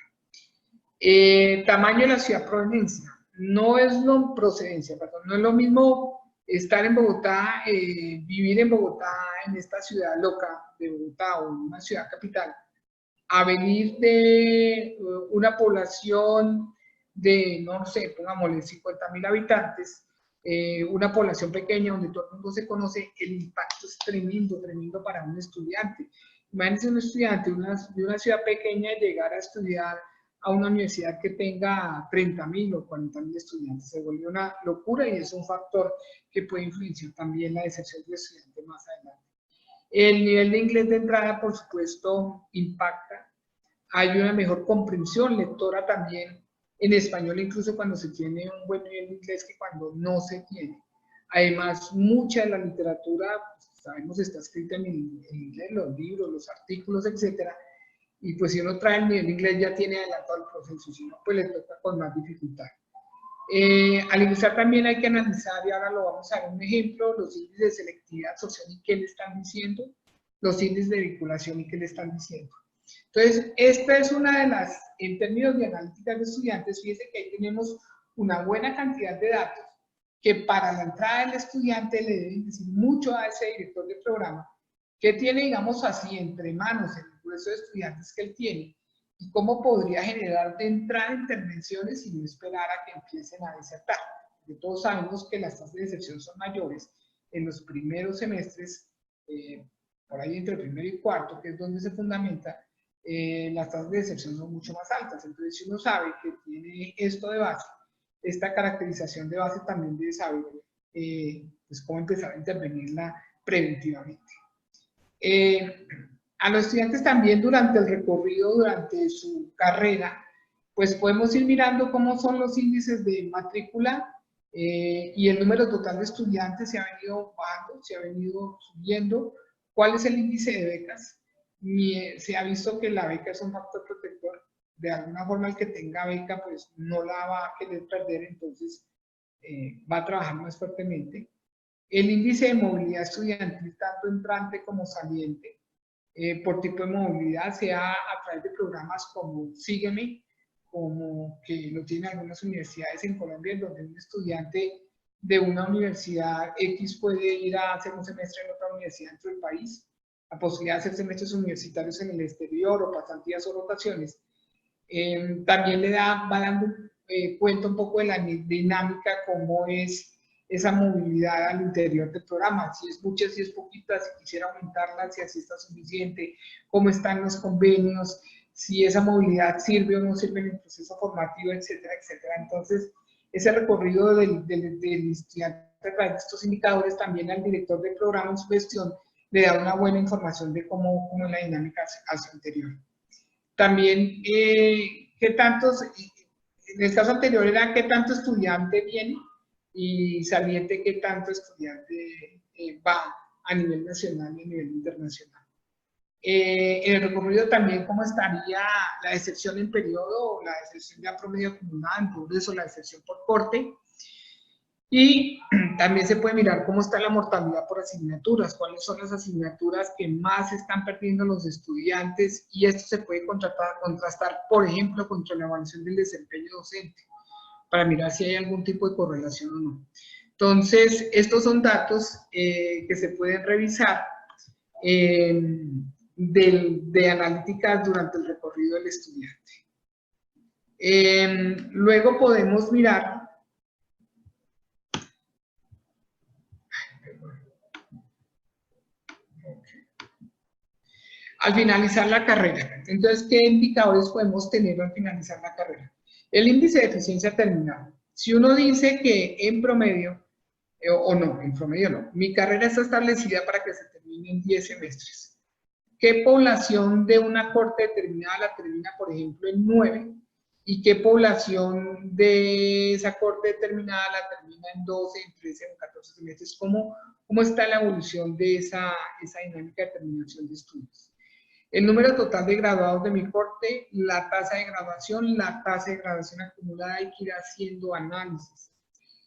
Tamaño de la ciudad proveniencia. No es lo procedencia, perdón, no es lo mismo estar en Bogotá, vivir en Bogotá, en esta ciudad loca de Bogotá o en una ciudad capital, a venir de una población de, no sé, pongámosle 50.000 habitantes, una población pequeña donde todo el mundo se conoce, el impacto es tremendo, tremendo para un estudiante. Imagínense un estudiante de una ciudad pequeña llegar a estudiar a una universidad que tenga 30.000 o 40.000 estudiantes. Se vuelve una locura y es un factor que puede influenciar también la deserción de estudiantes más adelante. El nivel de inglés de entrada, por supuesto, impacta. Hay una mejor comprensión lectora también en español, incluso cuando se tiene un buen nivel de inglés que cuando no se tiene. Además, mucha de la literatura, pues, sabemos, está escrita en inglés, los libros, los artículos, etcétera. Y pues si uno trae el nivel de inglés ya tiene adelantado el proceso, si no, pues le toca con más dificultad. Al ingresar también hay que analizar, y ahora lo vamos a ver un ejemplo, los índices de selectividad social y qué le están diciendo, los índices de vinculación y qué le están diciendo. Entonces, esta es una de las, en términos de analíticas de estudiantes, fíjense que ahí tenemos una buena cantidad de datos que para la entrada del estudiante le deben decir mucho a ese director de programa, que tiene, digamos así, entre manos el grueso de estudiantes que él tiene, y cómo podría generar de entrada intervenciones y no esperar a que empiecen a desertar. Porque todos sabemos que las tasas de deserción son mayores en los primeros semestres, por ahí entre primero y cuarto, que es donde se fundamenta, las tasas de deserción son mucho más altas. Entonces, si uno sabe que tiene esto de base, esta caracterización de base también debe saber pues cómo empezar a intervenirla preventivamente. A los estudiantes también durante el recorrido, durante su carrera, pues podemos ir mirando cómo son los índices de matrícula y el número total de estudiantes se ha venido bajando, se ha venido subiendo. ¿Cuál es el índice de becas? Se ha visto que la beca es un factor protector. De alguna forma el que tenga beca pues no la va a querer perder, entonces va a trabajar más fuertemente. El índice de movilidad estudiantil, tanto entrante como saliente, por tipo de movilidad, sea a través de programas como Sígueme, como que lo tienen algunas universidades en Colombia, donde un estudiante de una universidad X puede ir a hacer un semestre en otra universidad dentro del país, la posibilidad de hacer semestres universitarios en el exterior o pasantías o rotaciones. También va dando cuenta un poco de la dinámica, cómo es esa movilidad al interior del programa, si es mucha, si es poquita, si quisiera aumentarla, si así está suficiente, cómo están los convenios, si esa movilidad sirve o no sirve en el proceso formativo, etcétera, etcétera. Entonces, ese recorrido del estudiante a través de estos indicadores también al director del programa en su gestión le da una buena información de cómo es la dinámica hacia el interior. También, qué tantos, en el caso anterior era qué tanto estudiante viene, y saliente qué tanto estudiante va a nivel nacional y a nivel internacional. En el recorrido también cómo estaría la deserción en periodo, o la deserción ya promedio acumulada, en progreso, la deserción por corte. Y también se puede mirar cómo está la mortalidad por asignaturas, cuáles son las asignaturas que más están perdiendo los estudiantes, y esto se puede contrastar, por ejemplo, contra la evaluación del desempeño docente, para mirar si hay algún tipo de correlación o no. Entonces, estos son datos que se pueden revisar de analíticas durante el recorrido del estudiante. Luego podemos mirar al finalizar la carrera. Entonces, ¿qué indicadores podemos tener al finalizar la carrera? El índice de eficiencia terminal. Si uno dice que en promedio, o no, en promedio no, mi carrera está establecida para que se termine en 10 semestres. qué población de una corte determinada la termina, por ejemplo, en 9, y qué población de esa corte determinada la termina en 12, en 13 o en 14 semestres. ¿Cómo está la evolución de esa dinámica de terminación de estudios? El número total de graduados de mi corte, la tasa de graduación acumulada, hay que ir haciendo análisis.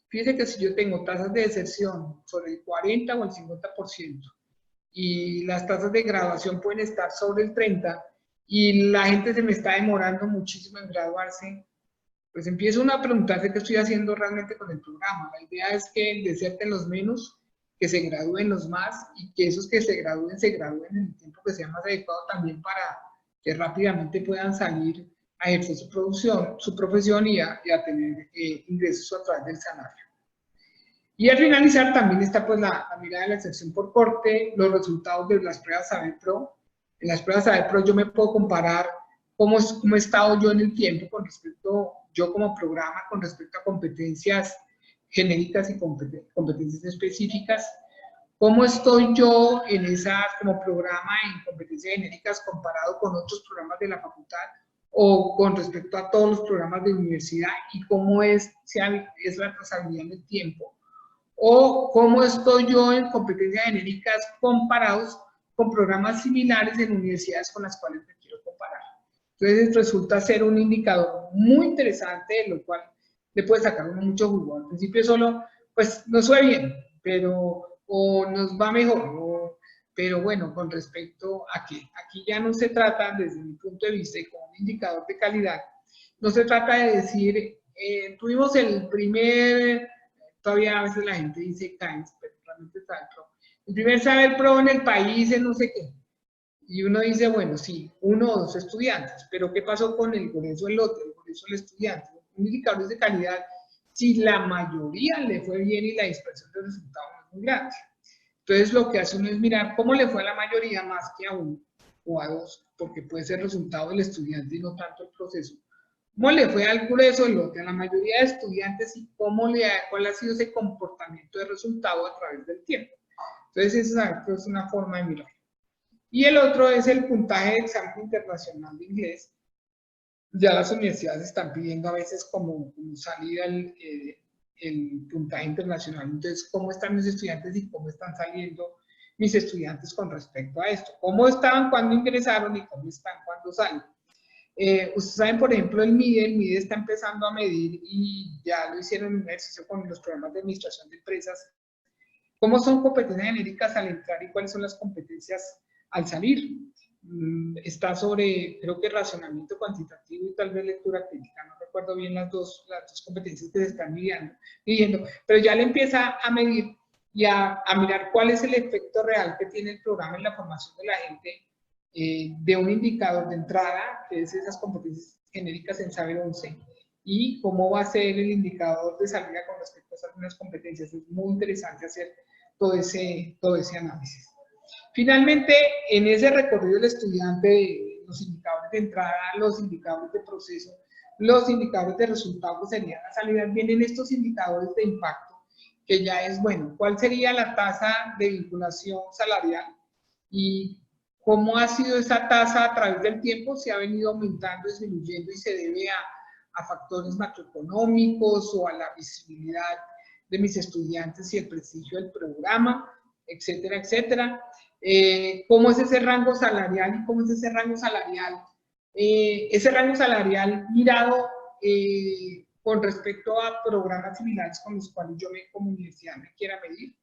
Fíjense que si yo tengo tasas de deserción sobre el 40 o el 50%, y las tasas de graduación pueden estar sobre el 30%, y la gente se me está demorando muchísimo en graduarse, pues empiezo uno a preguntarse qué estoy haciendo realmente con el programa. La idea es que deserten los menos, que se gradúen los más, y que esos que se gradúen en el tiempo que sea más adecuado también para que rápidamente puedan salir a ejercer su profesión y a tener ingresos a través del salario. Y al finalizar también está pues la mirada de la sección por corte, los resultados de las pruebas Saber Pro. En las pruebas Saber Pro yo me puedo comparar cómo he estado yo en el tiempo con respecto, yo como programa, con respecto a competencias genéricas y competencias específicas. ¿Cómo estoy yo en esas, como programa en competencias genéricas comparado con otros programas de la facultad o con respecto a todos los programas de universidad? ¿Y cómo es la trazabilidad en el tiempo? ¿O cómo estoy yo en competencias genéricas comparados con programas similares en universidades con las cuales me quiero comparar? Entonces resulta ser un indicador muy interesante, de lo cual le puede sacar uno mucho jugo. Al principio solo, pues nos fue bien, pero o nos va mejor, pero bueno, con respecto a que aquí ya no se trata, desde mi punto de vista y como un indicador de calidad, no se trata de decir, tuvimos el primer, todavía a veces la gente dice CAINS, pero realmente está el primer Saber Pro en el país, en no sé qué. Y uno dice, bueno, sí, 1 o 2 estudiantes, pero ¿qué pasó con el grueso del lote, el grueso del estudiante? Indicadores de calidad, si la mayoría le fue bien y la dispersión de resultados no es muy grande. Entonces lo que hace uno es mirar cómo le fue a la mayoría más que a 1 o a 2, porque puede ser resultado del estudiante y no tanto el proceso. ¿Cómo le fue al grueso del lote, a la mayoría de estudiantes, y cuál ha sido ese comportamiento de resultado a través del tiempo? Entonces esa es una forma de mirar. Y el otro es el puntaje de examen internacional de inglés. Ya las universidades están pidiendo a veces como salida el puntaje internacional. Entonces, ¿cómo están mis estudiantes y cómo están saliendo mis estudiantes con respecto a esto? ¿Cómo estaban cuando ingresaron y cómo están cuando salen? Ustedes saben, por ejemplo, el MIDE está empezando a medir, y ya lo hicieron en un ejercicio con los programas de administración de empresas, cómo son competencias genéricas al entrar y cuáles son las competencias al salir. Está sobre, creo que razonamiento cuantitativo y tal vez lectura crítica, no recuerdo bien las dos competencias que se están midiendo, pero ya le empieza a medir y a mirar cuál es el efecto real que tiene el programa en la formación de la gente, de un indicador de entrada, que es esas competencias genéricas en Saber 11, y cómo va a ser el indicador de salida con respecto a esas mismas competencias. Es muy interesante hacer todo ese análisis. Finalmente, en ese recorrido del estudiante, los indicadores de entrada, los indicadores de proceso, los indicadores de resultados serían la salida, vienen estos indicadores de impacto, que ya es, bueno, ¿cuál sería la tasa de vinculación salarial? Y cómo ha sido esa tasa a través del tiempo, si ha venido aumentando, disminuyendo, y se debe a factores macroeconómicos o a la visibilidad de mis estudiantes y el prestigio del programa, etcétera, etcétera. ¿Cómo es ese rango salarial y cómo es ese rango salarial? Ese rango salarial mirado con respecto a programas similares con los cuales yo como universidad me quiera medir.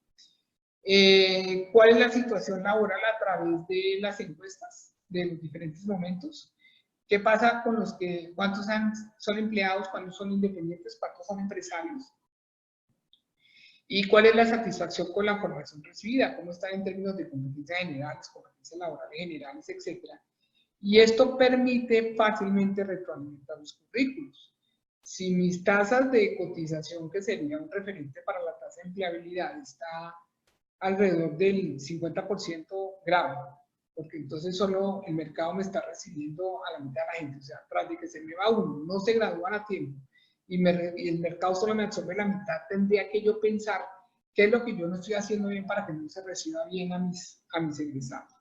¿Cuál es la situación laboral a través de las encuestas de los diferentes momentos? ¿Qué pasa con los que, cuántos son empleados, cuántos son independientes, cuántos son empresarios? ¿Y cuál es la satisfacción con la formación recibida? ¿Cómo están en términos de competencias generales, competencias laborales generales, etcétera? Y esto permite fácilmente retroalimentar los currículos. Si mis tasas de cotización, que sería un referente para la tasa de empleabilidad, está alrededor del 50%, grave, porque entonces solo el mercado me está recibiendo a la mitad de la gente. O sea, tras de que se me va uno, no se gradúan a tiempo, y el mercado solo me absorbe la mitad, tendría que yo pensar qué es lo que yo no estoy haciendo bien para que no se reciba bien a mis egresados.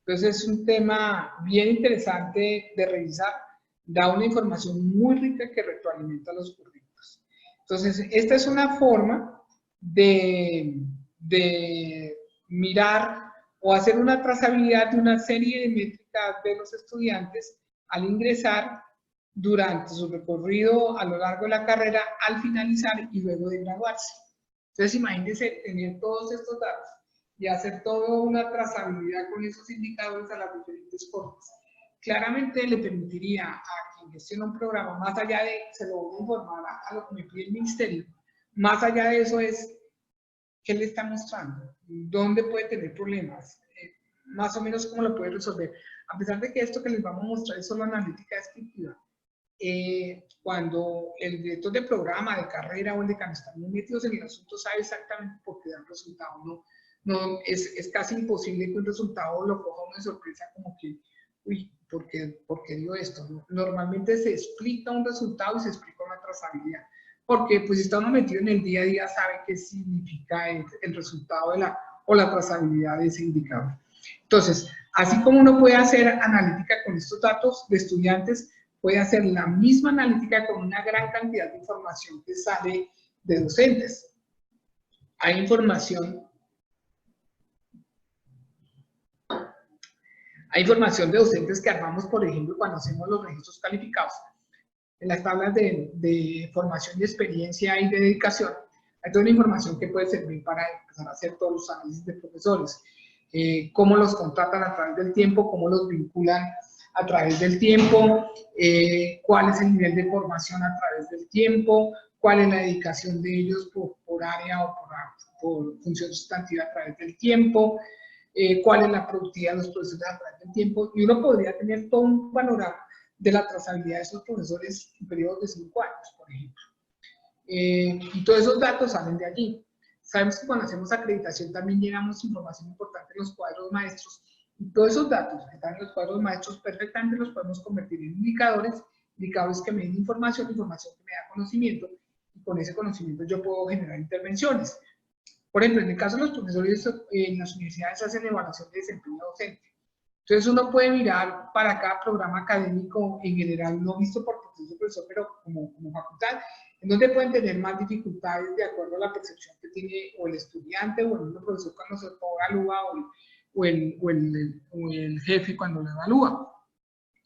Entonces es un tema bien interesante de revisar, da una información muy rica que retroalimenta los currículos. Entonces, esta es una forma de mirar o hacer una trazabilidad de una serie de métricas de los estudiantes al ingresar, durante su recorrido a lo largo de la carrera, al finalizar y luego de graduarse. Entonces, imagínense tener todos estos datos y hacer toda una trazabilidad con esos indicadores a las diferentes formas. Claramente le permitiría a quien gestiona un programa, más allá de, se lo voy a informar a lo que me pide el ministerio, más allá de eso es, ¿qué le está mostrando? ¿Dónde puede tener problemas? Más o menos cómo lo puede resolver. A pesar de que esto que les vamos a mostrar es solo analítica descriptiva, cuando el director de programa, de carrera o el decano están muy metidos en el asunto, sabe exactamente por qué dan resultado. No, es casi imposible que un resultado lo coja uno de sorpresa como que, uy, ¿por qué dio esto? ¿No? Normalmente se explica un resultado y se explica una trazabilidad. Porque pues si está uno metido en el día a día sabe qué significa el resultado de o la trazabilidad de ese indicador. Entonces, así como uno puede hacer analítica con estos datos de estudiantes, puede hacer la misma analítica con una gran cantidad de información que sale de docentes. Hay información de docentes que armamos, por ejemplo, cuando hacemos los registros calificados. En las tablas de formación y experiencia y de dedicación, hay toda una información que puede servir para empezar a hacer todos los análisis de profesores. Cómo los contratan a través del tiempo, cómo los vinculan a través del tiempo, cuál es el nivel de formación a través del tiempo, cuál es la dedicación de ellos por área o por función sustantiva a través del tiempo, cuál es la productividad de los profesores a través del tiempo, y uno podría tener todo un panorama de la trazabilidad de esos profesores en periodos de 5 años, por ejemplo. Y todos esos datos salen de allí. Sabemos que cuando hacemos acreditación también llenamos información importante en los cuadros maestros, y todos esos datos que están en los cuadros maestros perfectamente los podemos convertir en indicadores que me den información que me da conocimiento, y con ese conocimiento yo puedo generar intervenciones. Por ejemplo, en el caso de los profesores, en las universidades hacen evaluación de desempeño docente. Entonces uno puede mirar para cada programa académico en general, no visto por profesor, pero como facultad, en donde pueden tener más dificultades de acuerdo a la percepción que tiene o el estudiante o el mismo profesor cuando se evalúa o el jefe cuando lo evalúa.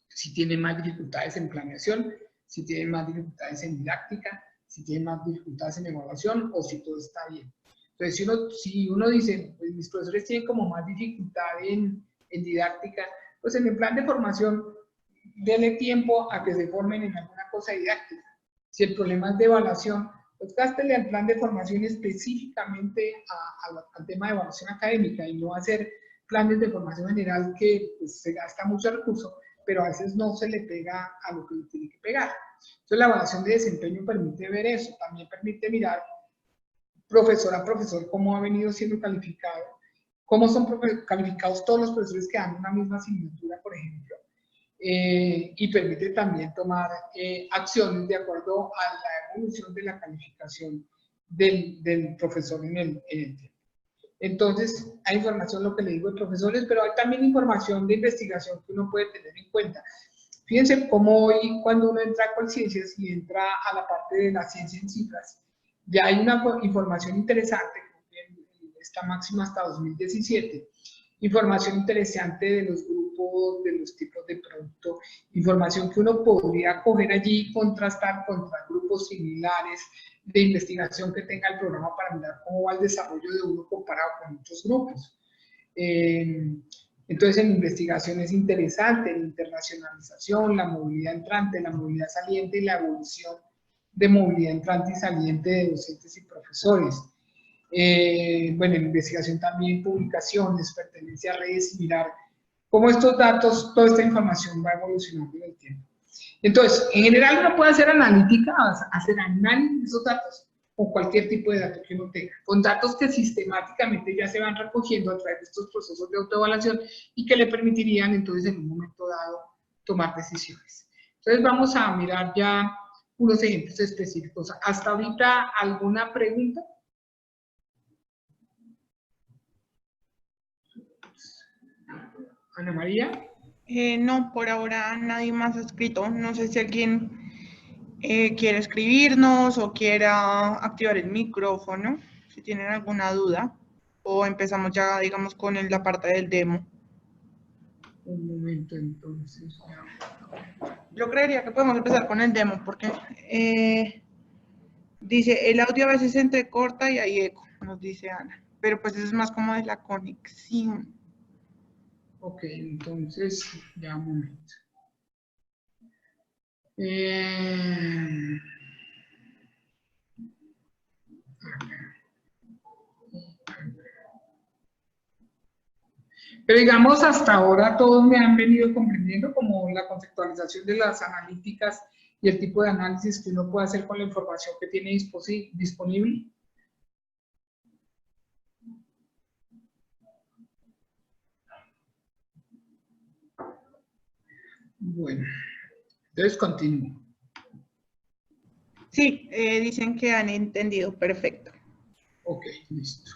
Si tiene más dificultades en planeación, si tiene más dificultades en didáctica, si tiene más dificultades en evaluación o si todo está bien. Entonces, si uno dice, pues mis profesores tienen como más dificultad en didáctica, pues en el plan de formación, denle tiempo a que se formen en alguna cosa didáctica. Si el problema es de evaluación, pues gástele al plan de formación específicamente al tema de evaluación académica y no hacer planes de formación general que pues, se gasta mucho recurso, pero a veces no se le pega a lo que le tiene que pegar. Entonces la evaluación de desempeño permite ver eso, también permite mirar profesor a profesor cómo ha venido siendo calificado, cómo son calificados todos los profesores que dan una misma asignatura, por ejemplo, y permite también tomar acciones de acuerdo a la evolución de la calificación del profesor en el tiempo. Entonces, hay información, lo que le digo, de profesores, pero hay también información de investigación que uno puede tener en cuenta. Fíjense cómo hoy, cuando uno entra a Colciencias y entra a la parte de la ciencia en cifras, ya hay una información interesante, está máxima hasta 2017, información interesante de los grupos, de los tipos de producto, información que uno podría coger allí y contrastar contra grupos similares de investigación que tenga el programa para mirar cómo va el desarrollo de uno comparado con otros grupos. Entonces, en investigación es interesante la internacionalización, la movilidad entrante, la movilidad saliente y la evolución de movilidad entrante y saliente de docentes y profesores. Bueno, en investigación también publicaciones, pertenencia a redes y mirar cómo estos datos, toda esta información va evolucionando en el tiempo. Entonces, en general uno puede hacer analítica, hacer análisis de esos datos con cualquier tipo de datos que uno tenga, con datos que sistemáticamente ya se van recogiendo a través de estos procesos de autoevaluación y que le permitirían entonces en un momento dado tomar decisiones. Entonces vamos a mirar ya unos ejemplos específicos. ¿Hasta ahorita alguna pregunta? Ana María. No, por ahora nadie más ha escrito. No sé si alguien quiere escribirnos o quiera activar el micrófono, si tienen alguna duda. O empezamos ya, digamos, con la parte del demo. Un momento, entonces. Yo creería que podemos empezar con el demo porque dice, el audio a veces se entrecorta y hay eco, nos dice Ana. Pero pues eso es más como de la conexión. Ok, entonces, ya un momento. Pero digamos, hasta ahora todos me han venido comprendiendo como la conceptualización de las analíticas y el tipo de análisis que uno puede hacer con la información que tiene disponible. Bueno, entonces continúo. Sí, dicen que han entendido, perfecto. Ok, listo.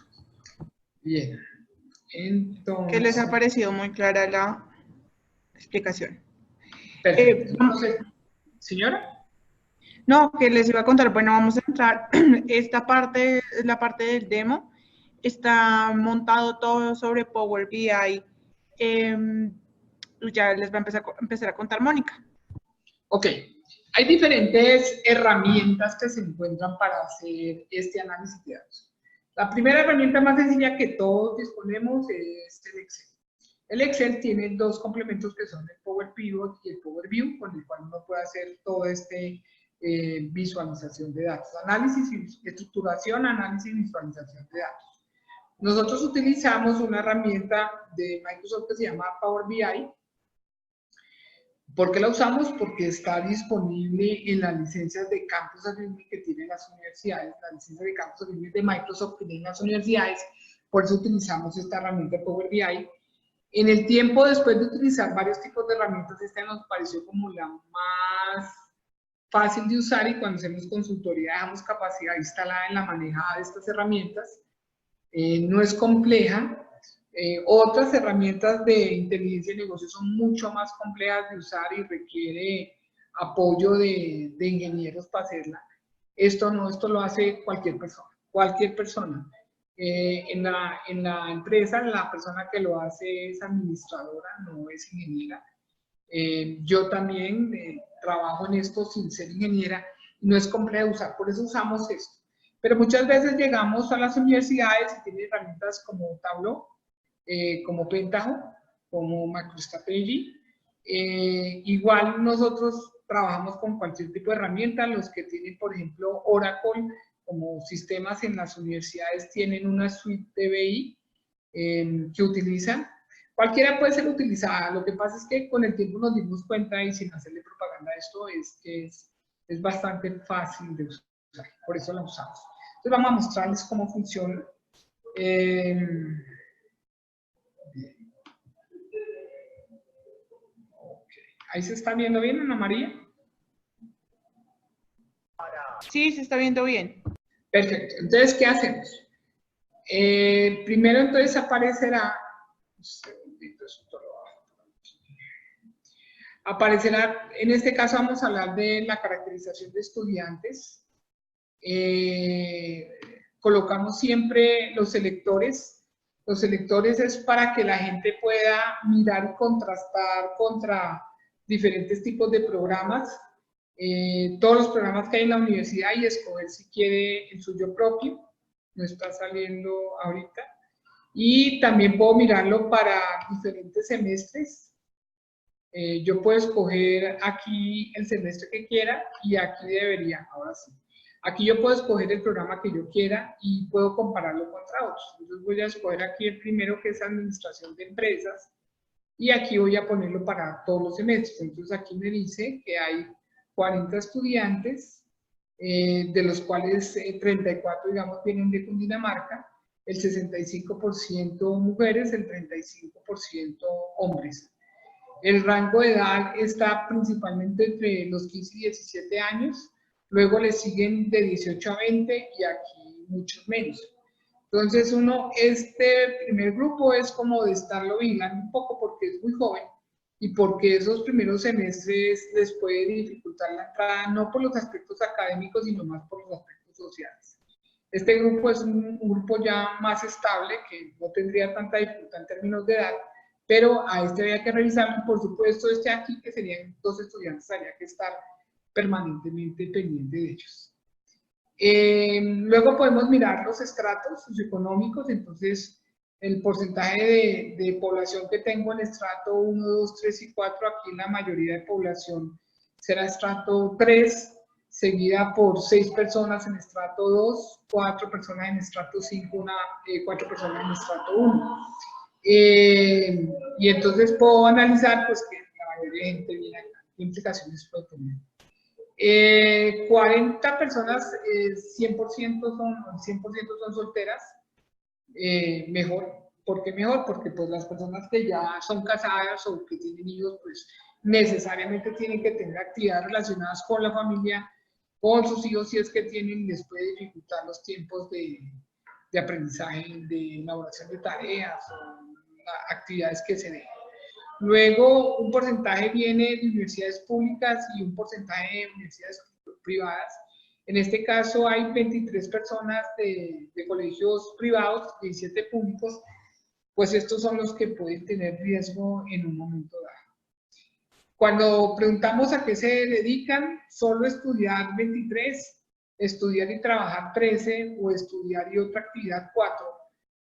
Bien, entonces... ¿Qué les ha parecido muy clara la explicación? Perfecto. Entonces, señora. No, que les iba a contar, bueno, vamos a entrar, esta parte es la parte del demo, está montado todo sobre Power BI, ya les va a empezar a contar Mónica. Ok, hay diferentes herramientas que se encuentran para hacer este análisis de datos. La primera herramienta más sencilla que todos disponemos es el Excel. El Excel tiene dos complementos que son el Power Pivot y el Power View, con el cual uno puede hacer todo este visualización de datos. Análisis, estructuración, análisis y visualización de datos. Nosotros utilizamos una herramienta de Microsoft que se llama Power BI. ¿Por qué la usamos? Porque está disponible en las licencias de Campus Agreement que tienen las universidades, las licencias de Campus Agreement de Microsoft que tienen las universidades, por eso utilizamos esta herramienta Power BI. En el tiempo, después de utilizar varios tipos de herramientas, esta nos pareció como la más fácil de usar y cuando hacemos consultoría dejamos capacidad instalada en la manejada de estas herramientas. No es compleja. Otras herramientas de inteligencia de negocio son mucho más complejas de usar y requiere apoyo de ingenieros para hacerla. Esto no, esto lo hace cualquier persona, cualquier persona. En la empresa, la persona que lo hace es administradora, no es ingeniera. Yo también trabajo en esto sin ser ingeniera, no es complejo de usar, por eso usamos esto. Pero muchas veces llegamos a las universidades y tienen herramientas como Tableau, como Pentaho, como MicroStrategy. Igual nosotros trabajamos con cualquier tipo de herramienta. Los que tienen, por ejemplo, Oracle como sistemas en las universidades tienen una suite de BI que utilizan. Cualquiera puede ser utilizada. Lo que pasa es que con el tiempo nos dimos cuenta, y sin hacerle propaganda a esto, es que es bastante fácil de usar. Por eso la usamos. Entonces vamos a mostrarles cómo funciona. Bien. Okay. ¿Ahí se está viendo bien, Ana María? Sí, se está viendo bien. Perfecto. Entonces, ¿qué hacemos? Primero, entonces, aparecerá... Un segundito, eso todo aparecerá, en este caso vamos a hablar de la caracterización de estudiantes. Colocamos siempre los selectores. Los selectores es para que la gente pueda mirar y contrastar contra diferentes tipos de programas, todos los programas que hay en la universidad y escoger si quiere el suyo propio. No está saliendo ahorita. Y también puedo mirarlo para diferentes semestres. Yo puedo escoger aquí el semestre que quiera y aquí debería, ahora sí. Aquí yo puedo escoger el programa que yo quiera y puedo compararlo contra otros. Entonces voy a escoger aquí el primero, que es Administración de Empresas, y aquí voy a ponerlo para todos los semestres. Entonces aquí me dice que hay 40 estudiantes, de los cuales 34, digamos, vienen de Cundinamarca, el 65% mujeres, el 35% hombres. El rango de edad está principalmente entre los 15 y 17 años, luego le siguen de 18 a 20 y aquí muchos menos. Entonces este primer grupo es como de estarlo vigilando un poco porque es muy joven y porque esos primeros semestres les puede dificultar la entrada, no por los aspectos académicos, sino más por los aspectos sociales. Este grupo es un grupo ya más estable, que no tendría tanta dificultad en términos de edad, pero a este había que revisarlo. Por supuesto, este aquí, que serían 2 estudiantes, habría que estar permanentemente pendiente de ellos. Luego podemos mirar los estratos socioeconómicos, entonces el porcentaje de población que tengo en estrato 1, 2, 3 y 4, aquí la mayoría de población será estrato 3, seguida por 6 personas en estrato 2, 4 personas en estrato 5, 4 personas en estrato 1. Y entonces puedo analizar pues, que la mayoría de gente viene acá. ¿Qué implicaciones puede tener? 40 personas, 100% son solteras, mejor. ¿Por qué mejor? Porque pues las personas que ya son casadas o que tienen hijos, pues necesariamente tienen que tener actividades relacionadas con la familia, con sus hijos, si es que tienen, les puede dificultar los tiempos de aprendizaje, de elaboración de tareas o actividades que se den. Luego, un porcentaje viene de universidades públicas y un porcentaje de universidades privadas. En este caso hay 23 personas de colegios privados, 17 públicos, pues estos son los que pueden tener riesgo en un momento dado. Cuando preguntamos a qué se dedican, solo estudiar 23, estudiar y trabajar 13 o estudiar y otra actividad 4,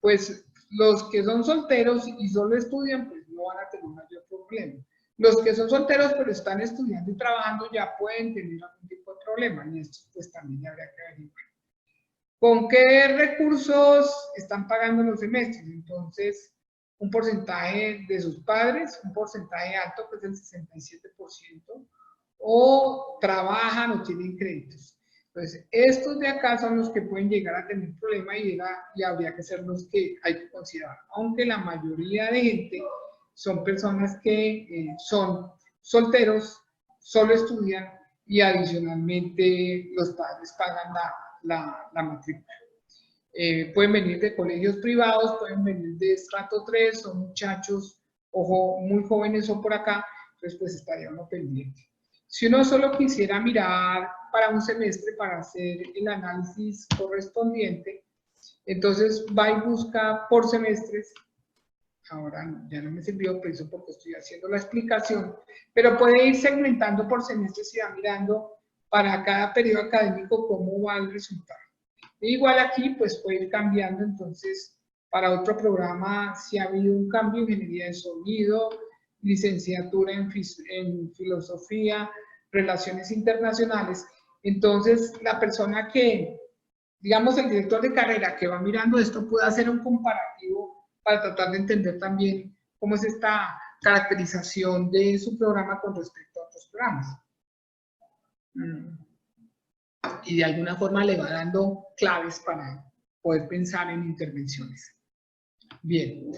pues los que son solteros y solo estudian, pues no van a tener mayor problema. Los que son solteros pero están estudiando y trabajando ya pueden tener algún tipo de problema y esto pues también habría que averiguar. ¿Con qué recursos están pagando los semestres? Entonces, un porcentaje de sus padres, un porcentaje alto, que es el 67%, o trabajan o tienen créditos. Entonces, estos de acá son los que pueden llegar a tener problema y habría que ser los que hay que considerar. Aunque la mayoría de gente son personas que son solteros, solo estudian y adicionalmente los padres pagan la matrícula. Pueden venir de colegios privados, pueden venir de estrato 3, son muchachos ojo, muy jóvenes o por acá, entonces pues estaría uno pendiente. Si uno solo quisiera mirar para un semestre para hacer el análisis correspondiente, entonces va y busca por semestres. Ahora ya no me sirvió, pero eso porque estoy haciendo la explicación, pero puede ir segmentando por semestres y va mirando para cada periodo académico cómo va el resultado. Igual aquí pues puede ir cambiando, entonces para otro programa si ha habido un cambio en ingeniería de sonido, licenciatura en filosofía, relaciones internacionales, entonces la persona que, digamos el director de carrera que va mirando esto puede hacer un comparativo para tratar de entender también cómo es esta caracterización de su programa con respecto a otros programas. Y de alguna forma le va dando claves para poder pensar en intervenciones. Bien.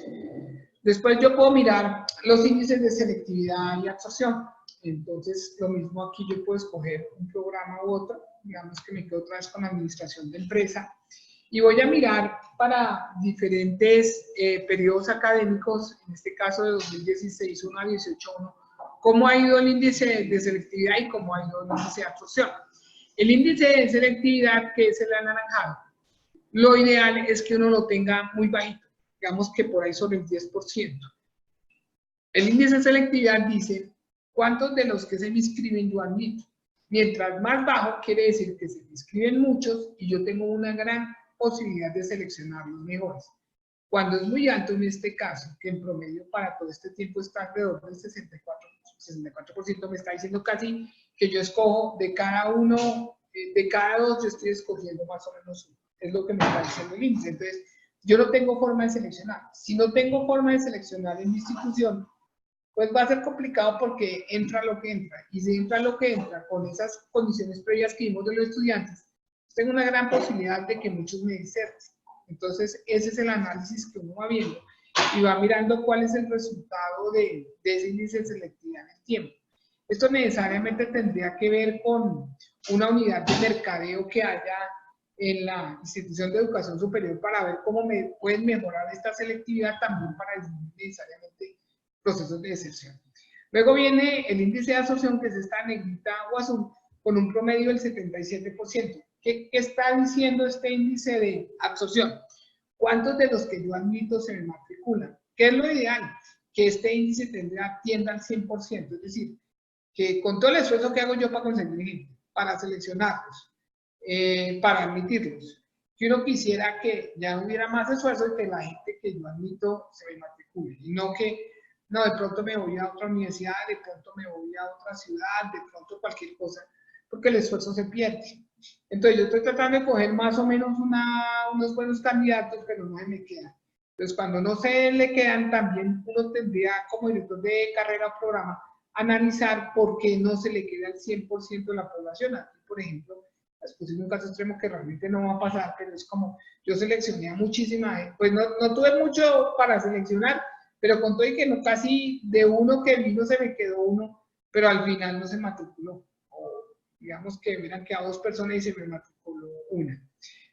Después yo puedo mirar los índices de selectividad y absorción. Entonces, lo mismo aquí yo puedo escoger un programa u otro. Digamos que me quedo otra vez con administración de empresa. Y voy a mirar para diferentes periodos académicos, en este caso de 2016 1 a 18, cómo ha ido el índice de selectividad y cómo ha ido el índice de absorción. El índice de selectividad, que es el anaranjado, lo ideal es que uno lo tenga muy bajito, digamos que por ahí sobre el 10%. El índice de selectividad dice cuántos de los que se me inscriben yo admito. Mientras más bajo, quiere decir que se me inscriben muchos y yo tengo una gran posibilidad de seleccionar los mejores. Cuando es muy alto en este caso, que en promedio para todo este tiempo está alrededor del 64%, me está diciendo casi que yo escojo de cada uno, de cada dos, yo estoy escogiendo más o menos uno. Es lo que me está diciendo el índice. Entonces, yo no tengo forma de seleccionar. Si no tengo forma de seleccionar en mi institución, pues va a ser complicado porque entra lo que entra. Y si entra lo que entra con esas condiciones previas que vimos de los estudiantes, tengo una gran posibilidad de que muchos me diserten. Entonces, ese es el análisis que uno va viendo y va mirando cuál es el resultado de ese índice de selectividad en el tiempo. Esto necesariamente tendría que ver con una unidad de mercadeo que haya en la institución de educación superior para ver cómo me pueden mejorar esta selectividad también para disminuir necesariamente procesos de deserción. Luego viene el índice de absorción, que es esta negrita o azul, con un promedio del 77%. ¿Qué está diciendo este índice de absorción? ¿Cuántos de los que yo admito se me matriculan? ¿Qué es lo ideal? Que este índice tienda al 100%, es decir, que con todo el esfuerzo que hago yo para conseguir gente, para seleccionarlos, para admitirlos, que uno quisiera que ya no hubiera más esfuerzo y que la gente que yo admito se me matricule, y no que, no, de pronto me voy a otra universidad, de pronto me voy a otra ciudad, de pronto cualquier cosa, porque el esfuerzo se pierde. Entonces yo estoy tratando de coger más o menos unos buenos candidatos, pero no se me quedan. Entonces cuando no se le quedan, también uno tendría como director de carrera o programa analizar por qué no se le queda el 100% de la población. Aquí, por ejemplo, es un caso extremo que realmente no va a pasar, pero es como yo seleccioné a muchísima, pues no tuve mucho para seleccionar, pero con todo y que no, casi de uno que vino se me quedó uno, pero al final no se matriculó. O digamos que hubieran quedado 2 personas y se me matriculó una.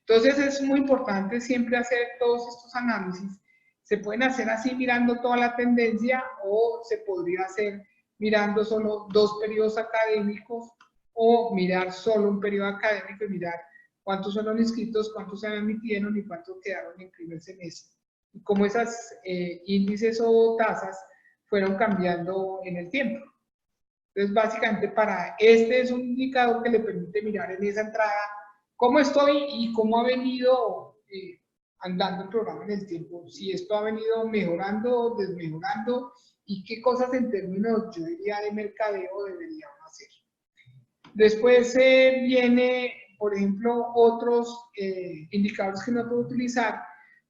Entonces es muy importante siempre hacer todos estos análisis. Se pueden hacer así mirando toda la tendencia o se podría hacer mirando solo 2 periodos académicos o mirar solo un periodo académico y mirar cuántos son los inscritos, cuántos se admitieron y cuántos quedaron en primer semestre. Y cómo esas índices o tasas fueron cambiando en el tiempo. Entonces, básicamente, este es un indicador que le permite mirar en esa entrada cómo estoy y cómo ha venido andando el programa en el tiempo. Si esto ha venido mejorando, desmejorando y qué cosas en términos, yo diría, de mercadeo deberíamos hacer. Después viene, por ejemplo, otros indicadores que no puedo utilizar,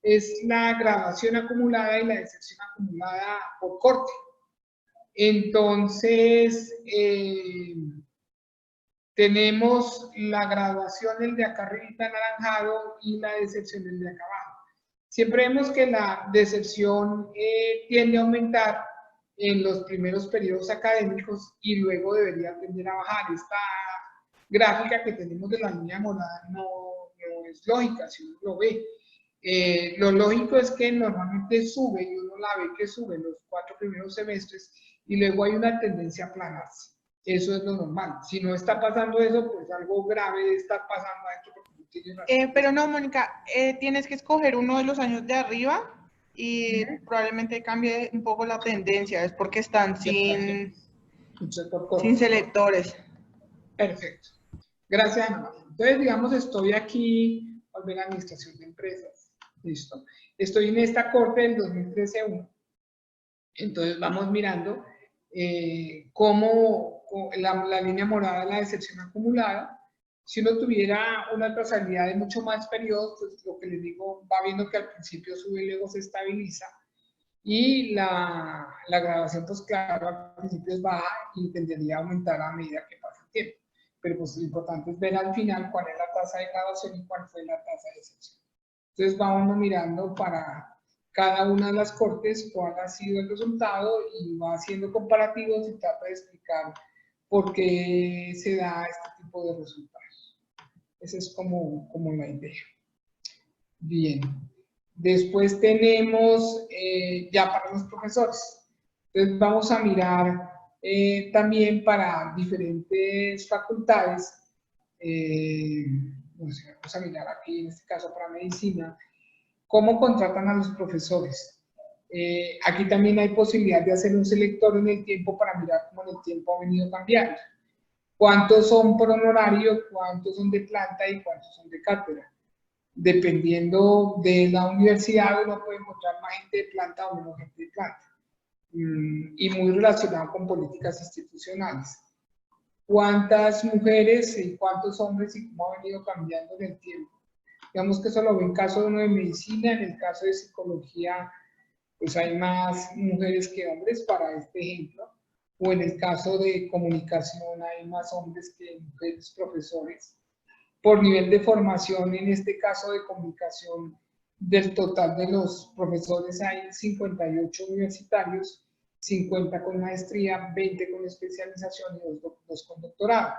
es la graduación acumulada y la deserción acumulada por corte. Entonces, tenemos la graduación, el de acá arriba anaranjado, y la deserción, el de acá abajo. Siempre vemos que la deserción tiende a aumentar en los primeros periodos académicos y luego debería tender a bajar. Esta gráfica que tenemos de la línea morada no es lógica, si uno lo ve. Lo lógico es que normalmente sube, y uno la ve que sube en los 4 primeros semestres, y luego hay una tendencia a aplanarse. Eso es lo normal. Si no está pasando eso, pues algo grave debe estar pasando adentro. Pero no, Mónica, tienes que escoger uno de los años de arriba y probablemente cambie un poco la tendencia. Es porque están sin selectores. Perfecto. Gracias, Ana María. Entonces, digamos, estoy aquí, volver a administración de empresas. Listo. Estoy en esta corte del 2013-1. Entonces, vamos mirando cómo la línea morada es la deserción acumulada. Si uno tuviera una trazabilidad de mucho más periodos, pues lo que les digo, va viendo que al principio sube y luego se estabiliza. Y la graduación, pues claro, al principio es baja y tendería a aumentar a medida que pasa el tiempo. Pero pues lo importante es ver al final cuál es la tasa de graduación y cuál fue la tasa de deserción. Entonces va uno mirando para cada una de las cortes cuál ha sido el resultado y va haciendo comparativos y trata de explicar por qué se da este tipo de resultados. Esa es como la idea. Bien. Después tenemos ya para los profesores. Entonces vamos a mirar también para diferentes facultades. Vamos a mirar aquí, en este caso para medicina, cómo contratan a los profesores. Aquí también hay posibilidad de hacer un selector en el tiempo para mirar cómo en el tiempo ha venido cambiando. ¿Cuántos son por honorario, cuántos son de planta y cuántos son de cátedra? Dependiendo de la universidad, uno puede encontrar más gente de planta o menos gente de planta. Y muy relacionado con políticas institucionales. ¿Cuántas mujeres y cuántos hombres y cómo ha venido cambiando en el tiempo? Digamos que eso lo ve en caso de uno de medicina, en el caso de psicología, pues hay más mujeres que hombres para este ejemplo, o en el caso de comunicación hay más hombres que mujeres profesores. Por nivel de formación, en este caso de comunicación, del total de los profesores hay 58 universitarios, 50 con maestría, 20 con especialización y 2 con doctorado.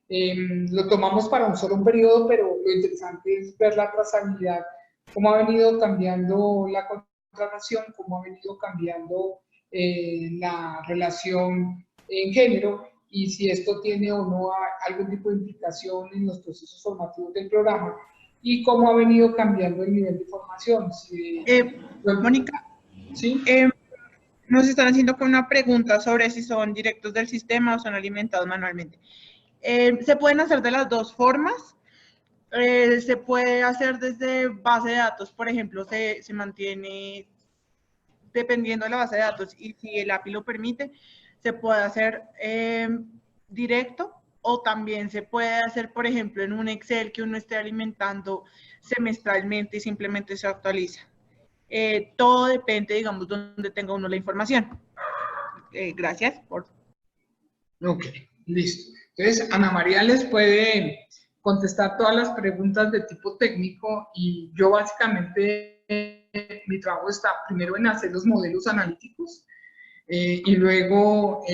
Lo tomamos para un periodo, pero lo interesante es ver la trazabilidad, cómo ha venido cambiando la contratación, cómo ha venido cambiando la relación en género y si esto tiene o no algún tipo de implicación en los procesos formativos del programa y cómo ha venido cambiando el nivel de formación. Mónica, ¿sí? Nos están haciendo con una pregunta sobre si son directos del sistema o son alimentados manualmente. Se pueden hacer de las dos formas. Se puede hacer desde base de datos, por ejemplo, se mantiene dependiendo de la base de datos y si el API lo permite, se puede hacer directo o también se puede hacer, por ejemplo, en un Excel que uno esté alimentando semestralmente y simplemente se actualiza. Todo depende, digamos, donde tenga uno la información. Gracias por... Ok, listo. Entonces, Ana María les puede contestar todas las preguntas de tipo técnico y yo básicamente mi trabajo está primero en hacer los modelos analíticos y luego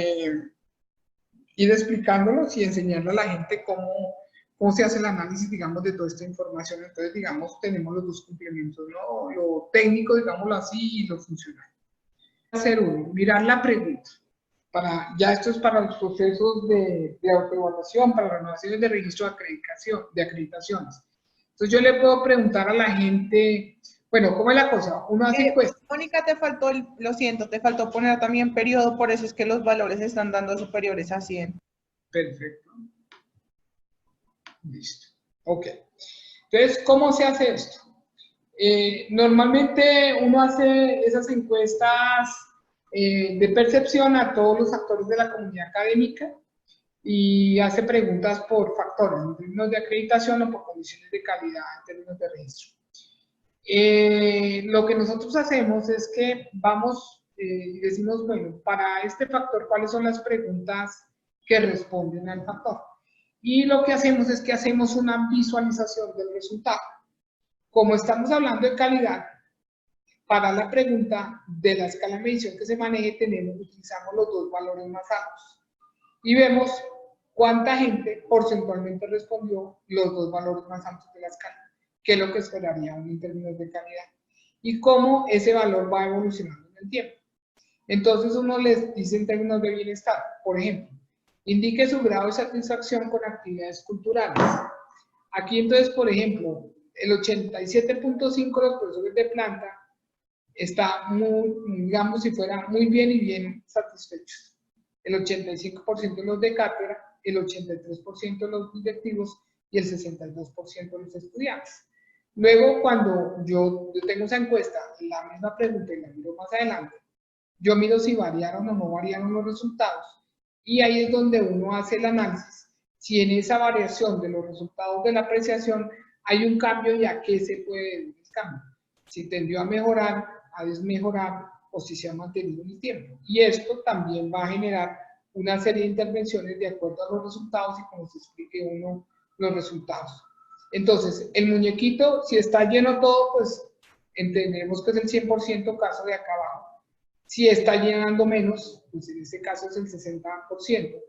ir explicándolos y enseñarle a la gente cómo se hace el análisis, digamos, de toda esta información. Entonces, digamos, tenemos los dos complementos, ¿no? Lo técnico, digámoslo así, y lo funcional. Hacer uno, mirar la pregunta. Ya esto es para los procesos de autoevaluación, para las renovaciones de registro de acreditaciones. Entonces yo le puedo preguntar a la gente, bueno, ¿cómo es la cosa? Uno hace encuestas. Mónica, te faltó, lo siento, te faltó poner también periodo, por eso es que los valores están dando superiores a 100. Perfecto. Listo. Ok. Entonces, ¿cómo se hace esto? Normalmente uno hace esas encuestas de percepción a todos los actores de la comunidad académica y hace preguntas por factores, en términos de acreditación o por condiciones de calidad, en términos de registro. Lo que nosotros hacemos es que vamos y decimos, bueno, para este factor, ¿cuáles son las preguntas que responden al factor? Y lo que hacemos es que hacemos una visualización del resultado. Como estamos hablando de calidad, para la pregunta de la escala de medición que se maneje, utilizamos los dos valores más altos. Y vemos cuánta gente porcentualmente respondió los dos valores más altos de la escala, que es lo que esperaría uno en términos de calidad, y cómo ese valor va evolucionando en el tiempo. Entonces uno les dice en términos de bienestar, por ejemplo, indique su grado de satisfacción con actividades culturales. Aquí entonces, por ejemplo, el 87.5% de los profesores de planta está muy, digamos, si fuera muy bien y bien satisfechos. El 85% de los de cátedra, el 83% de los directivos y el 62% de los estudiantes. Luego, cuando yo tengo esa encuesta, la misma pregunta y la miro más adelante, yo miro si variaron o no variaron los resultados y ahí es donde uno hace el análisis. Si en esa variación de los resultados de la apreciación hay un cambio y a qué se puede deber el cambio. Si tendió a mejorar, a desmejorar o si se ha mantenido en el tiempo. Y esto también va a generar una serie de intervenciones de acuerdo a los resultados y como se explique uno los resultados. Entonces, el muñequito, si está lleno todo, pues entendemos que es el 100% caso de acá abajo. Si está llenando menos, pues en este caso es el 60%.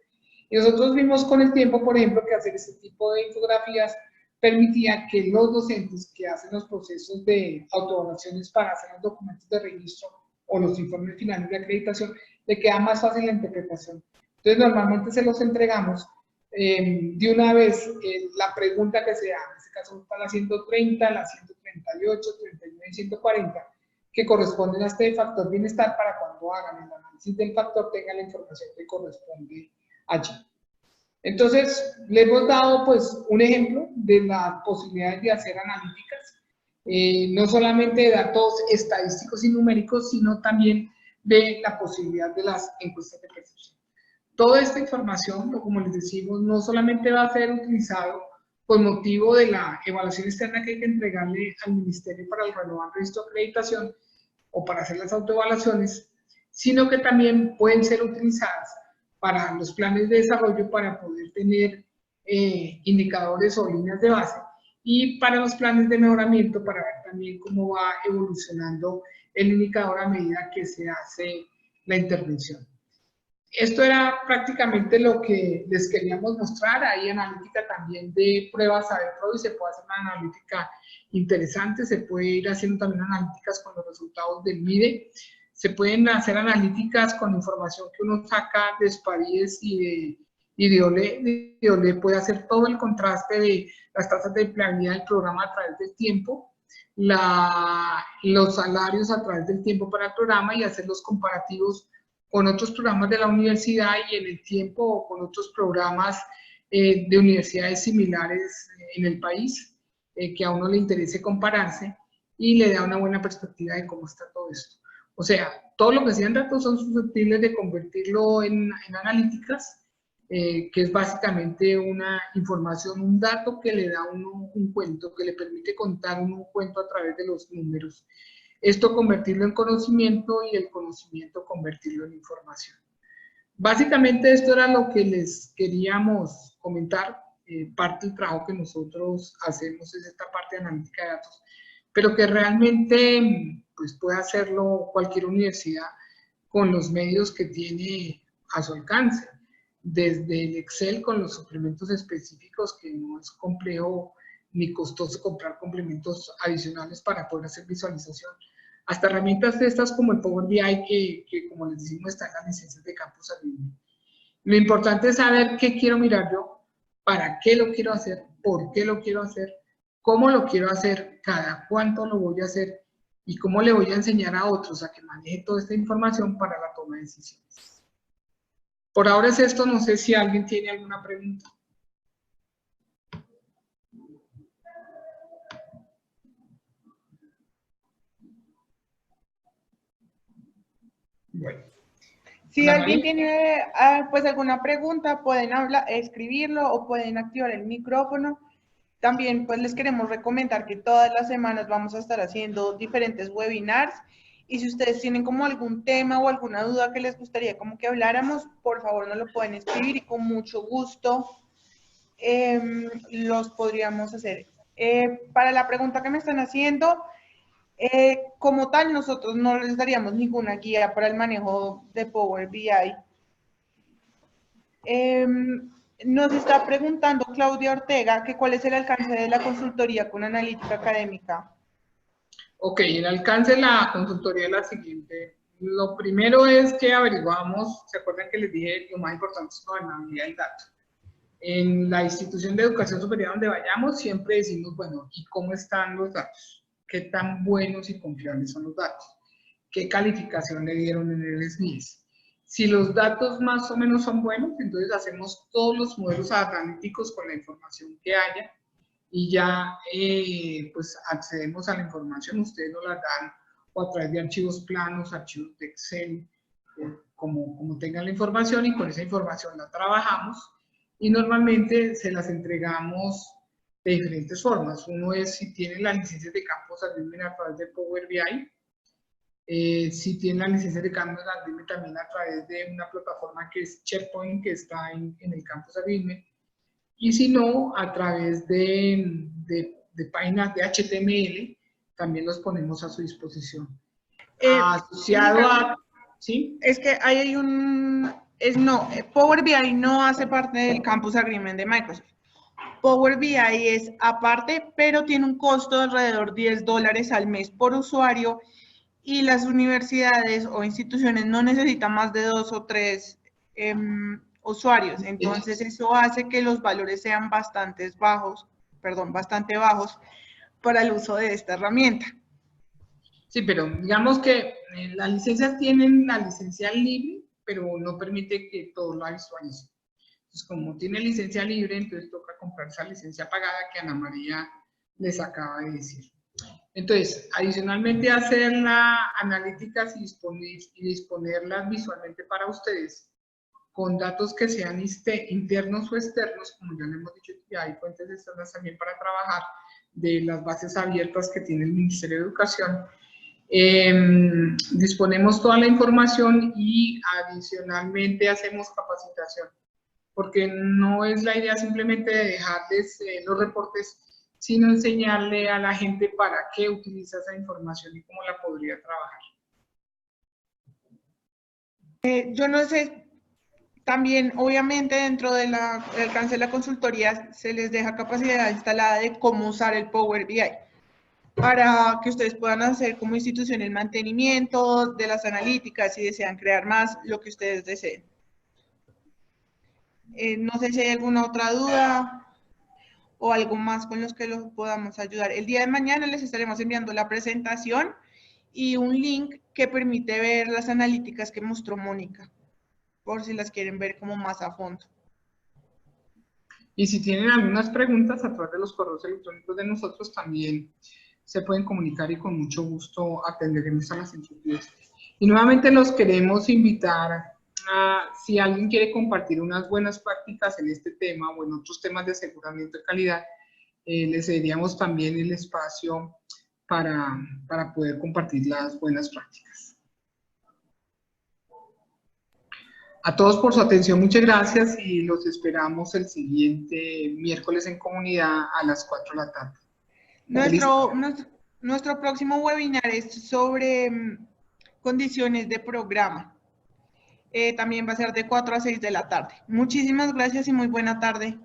Y nosotros vimos con el tiempo, por ejemplo, que hacer este tipo de infografías permitía que los docentes que hacen los procesos de autoevaluaciones para hacer los documentos de registro o los informes finales de acreditación, le queda más fácil la interpretación. Entonces, normalmente se los entregamos de una vez la pregunta que se da, en este caso está la 130, la 138, 39 y 140, que corresponden a este factor bienestar para cuando hagan el análisis del factor tengan la información que corresponde allí. Entonces, le hemos dado pues un ejemplo de las posibilidades de hacer analíticas, no solamente de datos estadísticos y numéricos, sino también de la posibilidad de las encuestas de percepción. Toda esta información, como les decimos, no solamente va a ser utilizado con motivo de la evaluación externa que hay que entregarle al Ministerio para el renovar el registro de acreditación o para hacer las autoevaluaciones, sino que también pueden ser utilizadas para los planes de desarrollo para poder tener indicadores o líneas de base y para los planes de mejoramiento para ver también cómo va evolucionando el indicador a medida que se hace la intervención. Esto era prácticamente lo que les queríamos mostrar. Hay analítica también de pruebas ABPRO y se puede hacer una analítica interesante. Se puede ir haciendo también analíticas con los resultados del MIDE. Se pueden hacer analíticas con información que uno saca de SPADIES y de OLE. De OLE puede hacer todo el contraste de las tasas de empleabilidad del programa a través del tiempo, los salarios a través del tiempo para el programa y hacer los comparativos con otros programas de la universidad y en el tiempo o con otros programas de universidades similares en el país, que a uno le interese compararse y le da una buena perspectiva de cómo está todo esto. O sea, todo lo que sean datos son susceptibles de convertirlo en analíticas, que es básicamente una información, un dato que le da uno un cuento, que le permite contar un cuento a través de los números. Esto convertirlo en conocimiento y el conocimiento convertirlo en información. Básicamente esto era lo que les queríamos comentar. Parte del trabajo que nosotros hacemos es esta parte de analítica de datos, pero que realmente pues, puede hacerlo cualquier universidad con los medios que tiene a su alcance. Desde el Excel con los suplementos específicos, que no es complejo ni costoso comprar complementos adicionales para poder hacer visualización, hasta herramientas de estas como el Power BI, que como les decimos, están en las licencias de Campus Admin. Lo importante es saber qué quiero mirar yo, para qué lo quiero hacer, por qué lo quiero hacer, cómo lo quiero hacer, cada cuánto lo voy a hacer y cómo le voy a enseñar a otros a que maneje toda esta información para la toma de decisiones. Por ahora es esto, no sé si alguien tiene alguna pregunta. Bueno. Si alguien tiene pues alguna pregunta, pueden escribirlo o pueden activar el micrófono. También pues les queremos recomendar que todas las semanas vamos a estar haciendo diferentes webinars y si ustedes tienen como algún tema o alguna duda que les gustaría como que habláramos, por favor nos lo pueden escribir y con mucho gusto los podríamos hacer. Para la pregunta que me están haciendo, como tal, nosotros no les daríamos ninguna guía para el manejo de Power BI. Nos está preguntando Claudia Ortega que cuál es el alcance de la consultoría con analítica académica. Ok, el alcance de la consultoría es la siguiente. Lo primero es que averiguamos, ¿se acuerdan que les dije lo más importante es la gobernabilidad del dato? En la institución de educación superior donde vayamos, siempre decimos, bueno, ¿y cómo están los datos? ¿Qué tan buenos y confiables son los datos? ¿Qué calificación le dieron en el SNIES? Si los datos más o menos son buenos, entonces hacemos todos los modelos analíticos con la información que haya y ya pues accedemos a la información, ustedes nos la dan o a través de archivos planos, archivos de Excel, como tengan la información y con esa información la trabajamos y normalmente se las entregamos de diferentes formas. Uno es si tienen las licencias de Campus Admin a través de Power BI, si tienen las licencias de Campus Admin también a través de una plataforma que es SharePoint, que está en el Campus Admin, y si no, a través de páginas de HTML, también los ponemos a su disposición. Asociado a... ¿Sí? Es que ahí hay Power BI no hace parte del Campus Agreement de Microsoft. Power BI es aparte, pero tiene un costo de alrededor de $10 al mes por usuario y las universidades o instituciones no necesitan más de 2 o 3 usuarios. Entonces, eso hace que los valores sean bastante bajos para el uso de esta herramienta. Sí, pero digamos que las licencias tienen la licencia libre, pero no permite que todos la visualicen. Entonces, como tiene licencia libre, entonces toca comprar esa licencia pagada que Ana María les acaba de decir. Entonces, adicionalmente a hacer las analíticas y disponerlas visualmente para ustedes, con datos que sean internos o externos, como ya le hemos dicho, ya hay fuentes externas también para trabajar, de las bases abiertas que tiene el Ministerio de Educación. Disponemos toda la información y adicionalmente hacemos capacitación, porque no es la idea simplemente de dejarles los reportes, sino enseñarle a la gente para qué utiliza esa información y cómo la podría trabajar. Yo no sé También, obviamente, dentro del alcance de la consultoría se les deja capacidad instalada de cómo usar el Power BI para que ustedes puedan hacer como institución el mantenimiento de las analíticas si desean crear más, lo que ustedes deseen. No sé si hay alguna otra duda o algo más con los que los podamos ayudar. El día de mañana les estaremos enviando la presentación y un link que permite ver las analíticas que mostró Mónica, por si las quieren ver como más a fondo. Y si tienen algunas preguntas a través de los correos electrónicos de nosotros, también se pueden comunicar y con mucho gusto atenderemos a las inquietudes. Y nuevamente los queremos invitar a, si alguien quiere compartir unas buenas prácticas en este tema o en otros temas de aseguramiento de calidad, les cederíamos también el espacio para poder compartir las buenas prácticas. A todos por su atención, muchas gracias y los esperamos el siguiente miércoles en comunidad a las 4 de la tarde. Nuestro próximo webinar es sobre condiciones de programa. También va a ser de 4 a 6 de la tarde. Muchísimas gracias y muy buena tarde.